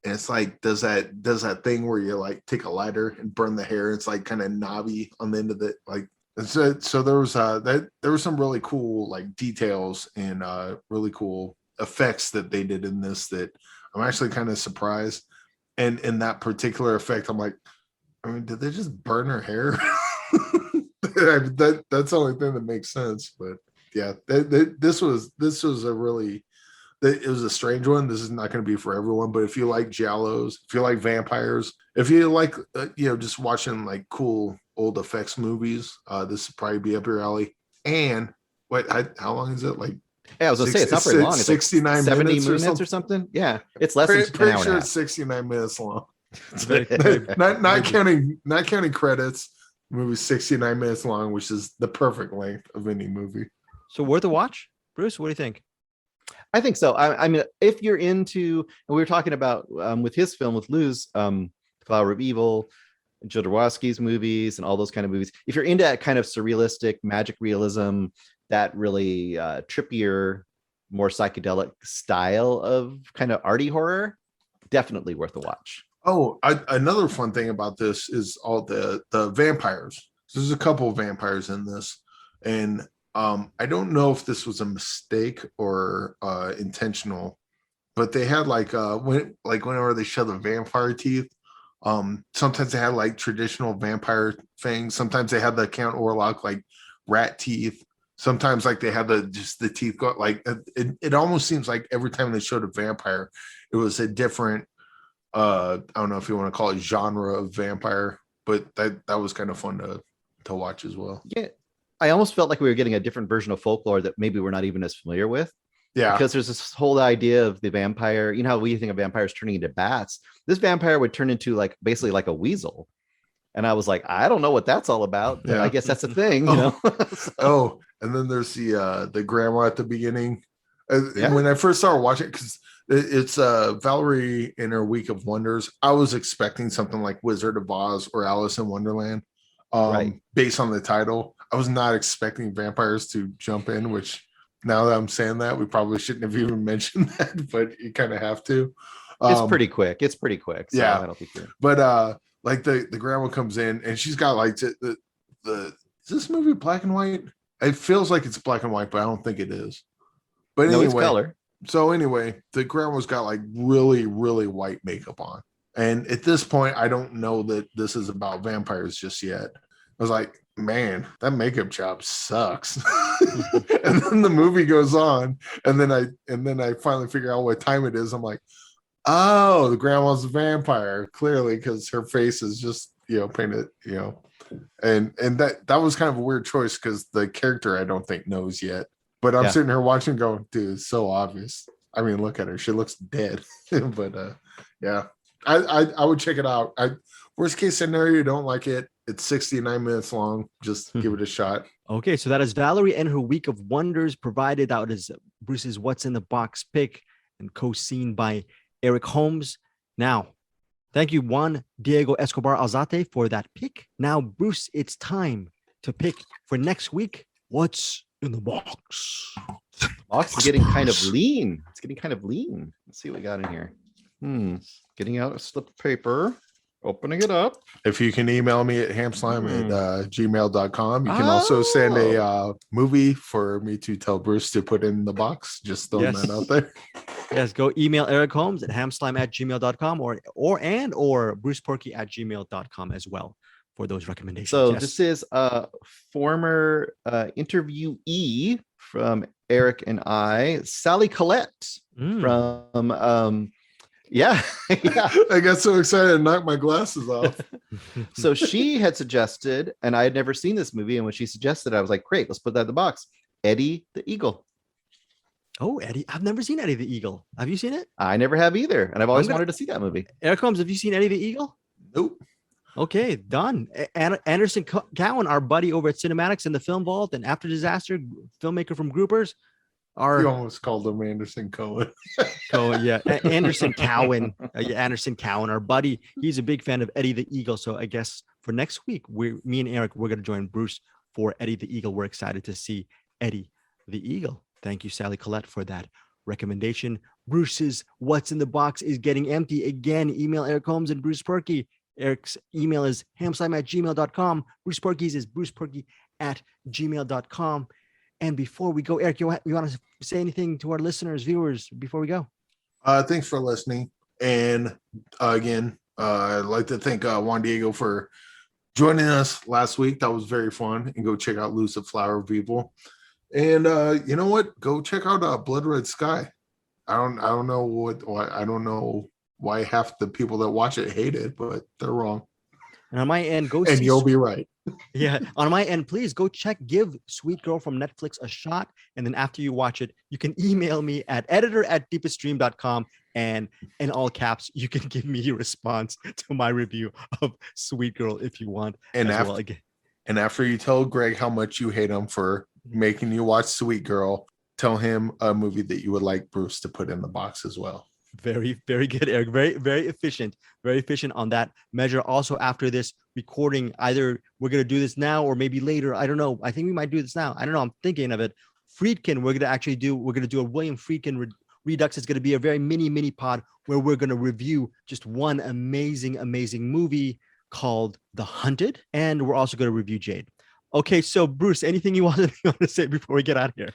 Speaker 3: and it's like does that thing where you like take a lighter and burn the hair. It's like kind of knobby on the end of it, like. So there was some really cool like details and really cool effects that they did in this that I'm actually kind of surprised. And in that particular effect, I'm like, I mean, did they just burn her hair? That's the only thing that makes sense. But yeah, this was a really, it was a strange one. This is not going to be for everyone, but if you like giallos, if you like vampires, if you like just watching like cool old effects movies, this would probably be up your alley. And how long is it? Like
Speaker 2: Yeah, I was gonna say it's not very long. It's
Speaker 3: 69
Speaker 2: like 70
Speaker 3: minutes
Speaker 2: minutes or something. Yeah, it's less than an
Speaker 3: Pretty
Speaker 2: hour
Speaker 3: sure
Speaker 2: and a
Speaker 3: it's 69 minutes long.
Speaker 2: half.
Speaker 3: Not counting credits. The movie's 69 minutes long, which is the perfect length of any movie.
Speaker 1: So worth a watch, Bruce. What do you think?
Speaker 2: I think so. I mean, if you're into, and we were talking about with his film with Lou's Flower of Evil, Jodorowsky's movies, and all those kind of movies. If you're into that kind of surrealistic magic realism, that really trippier, more psychedelic style of kind of arty horror, definitely worth a watch.
Speaker 3: Oh, another fun thing about this is all the vampires. So there's a couple of vampires in this, and I don't know if this was a mistake or intentional, but they had whenever they show the vampire teeth, sometimes they had like traditional vampire things. Sometimes they had the Count Orlok like rat teeth. Sometimes like they had the teeth go like it almost seems like every time they showed a vampire, it was a different I don't know if you want to call it genre of vampire, but that was kind of fun to watch as well.
Speaker 2: Yeah, I almost felt like we were getting a different version of folklore that maybe we're not even as familiar with.
Speaker 3: Yeah,
Speaker 2: because there's this whole idea of the vampire. You know how we think of vampires turning into bats. This vampire would turn into like basically like a weasel. And I was like, I don't know what that's all about, but I guess that's a thing, you know.
Speaker 3: Oh, and then there's the grandma at the beginning.
Speaker 2: Yeah.
Speaker 3: When I first started watching, because it's Valerie in her Week of Wonders, I was expecting something like Wizard of Oz or Alice in Wonderland,
Speaker 2: Right.
Speaker 3: based on the title. I was not expecting vampires to jump in, which now that I'm saying that, we probably shouldn't have even mentioned that, but you kind of have to.
Speaker 2: It's pretty quick. So
Speaker 3: yeah.
Speaker 2: I don't think you're...
Speaker 3: But like the grandma comes in and she's got like the is this movie black and white? It feels like it's black and white, but I don't think it is. But
Speaker 2: No,
Speaker 3: anyway,
Speaker 2: it's color.
Speaker 3: So anyway, the grandma's got like really, really white makeup on. And at this point, I don't know that this is about vampires just yet. I was like, man, that makeup job sucks. And then the movie goes on, and then I finally figure out what time it is. I'm like, oh, the grandma's a vampire, clearly, because her face is just, painted, and that was kind of a weird choice because the character I don't think knows yet. But I'm sitting here watching, going, dude, it's so obvious. I mean, look at her; she looks dead. But yeah, I would check it out. Worst case scenario, you don't like it. It's 69 minutes long. Just give it a shot.
Speaker 1: Okay, so that is Valerie and her Week of Wonders, provided out as Bruce's What's in the Box pick and co-seen by Eric Holmes. Now, thank you, Juan Diego Escobar Alzate, for that pick. Now, Bruce, it's time to pick for next week. What's in the box?
Speaker 2: The box is getting kind of lean. It's getting kind of lean. Let's see what we got in here. Getting out a slip of paper. Opening it up.
Speaker 3: If you can email me at hamslime@gmail.com. You can also send a movie for me to tell Bruce to put in the box. Just throwing that out there.
Speaker 1: Yes, go email Eric Holmes at hamslime@gmail.com or bruceporky@gmail.com as well for those recommendations.
Speaker 2: So this is a former interviewee from Eric and I, Sally Collette from yeah.
Speaker 3: I got so excited and knocked my glasses off.
Speaker 2: So she had suggested, and I had never seen this movie, and when she suggested, I was like, great, let's put that in the box. Eddie the Eagle.
Speaker 1: Oh, Eddie. I've never seen Eddie the Eagle. Have you seen it?
Speaker 2: I never have either, and I've always wanted to see that movie.
Speaker 1: Eric Holmes, have you seen Eddie the Eagle?
Speaker 3: Nope.
Speaker 1: Okay, done. Anderson Cowan, our buddy over at Cinematics in the Film Vault and After Disaster, filmmaker from Groupers.
Speaker 3: You almost called him Anderson Cohen.
Speaker 1: Anderson Cowan. Anderson Cowan, our buddy. He's a big fan of Eddie the Eagle. So I guess for next week, me and Eric, we're going to join Bruce for Eddie the Eagle. We're excited to see Eddie the Eagle. Thank you, Sally Collette, for that recommendation. Bruce's What's in the Box is getting empty again. Email Eric Holmes and Bruce Perky. Eric's email is hamslime@gmail.com. Bruce Perky's is bruceperky@gmail.com. And before we go, Eric, you want to say anything to our listeners, viewers, before we go?
Speaker 3: Thanks for listening. And again, I'd like to thank Juan Diego for joining us last week. That was very fun. And go check out Lucid Flower of Evil. And you know what? Go check out Blood Red Sky. I don't know why half the people that watch it hate it, but they're wrong.
Speaker 1: And on my end,
Speaker 3: and you'll be right.
Speaker 1: Yeah, on my end, please go give Sweet Girl from Netflix a shot. And then after you watch it, you can email me at editor@deepeststream.com. And in all caps, you can give me your response to my review of Sweet Girl if you want.
Speaker 3: And
Speaker 1: as
Speaker 3: after,
Speaker 1: well. Again,
Speaker 3: and after you tell Greg how much you hate him for making you watch Sweet Girl, tell him a movie that you would like Bruce to put in the box as well.
Speaker 1: very, very good, Eric. Very efficient on that measure. Also, after this recording, either we're going to do this now or maybe later. I don't know. I think we might do this now. I don't know. I'm thinking of it. Friedkin, we're going to do a William Friedkin Redux. It's going to be a very mini pod where we're going to review just one amazing movie called The Hunted. And we're also going to review Jade. Okay, so Bruce, anything you want to say before we get out of here?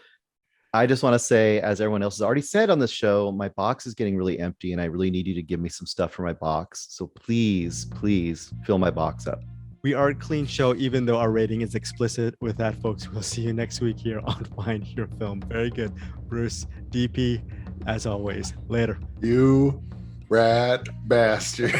Speaker 2: I just want to say, as everyone else has already said on this show, my box is getting really empty and I really need you to give me some stuff for my box. So please fill my box up.
Speaker 1: We are a clean show, even though our rating is explicit. With that, folks, we'll see you next week here on Find Your Film. Very good. Bruce, DP, as always. Later.
Speaker 3: You rat bastard.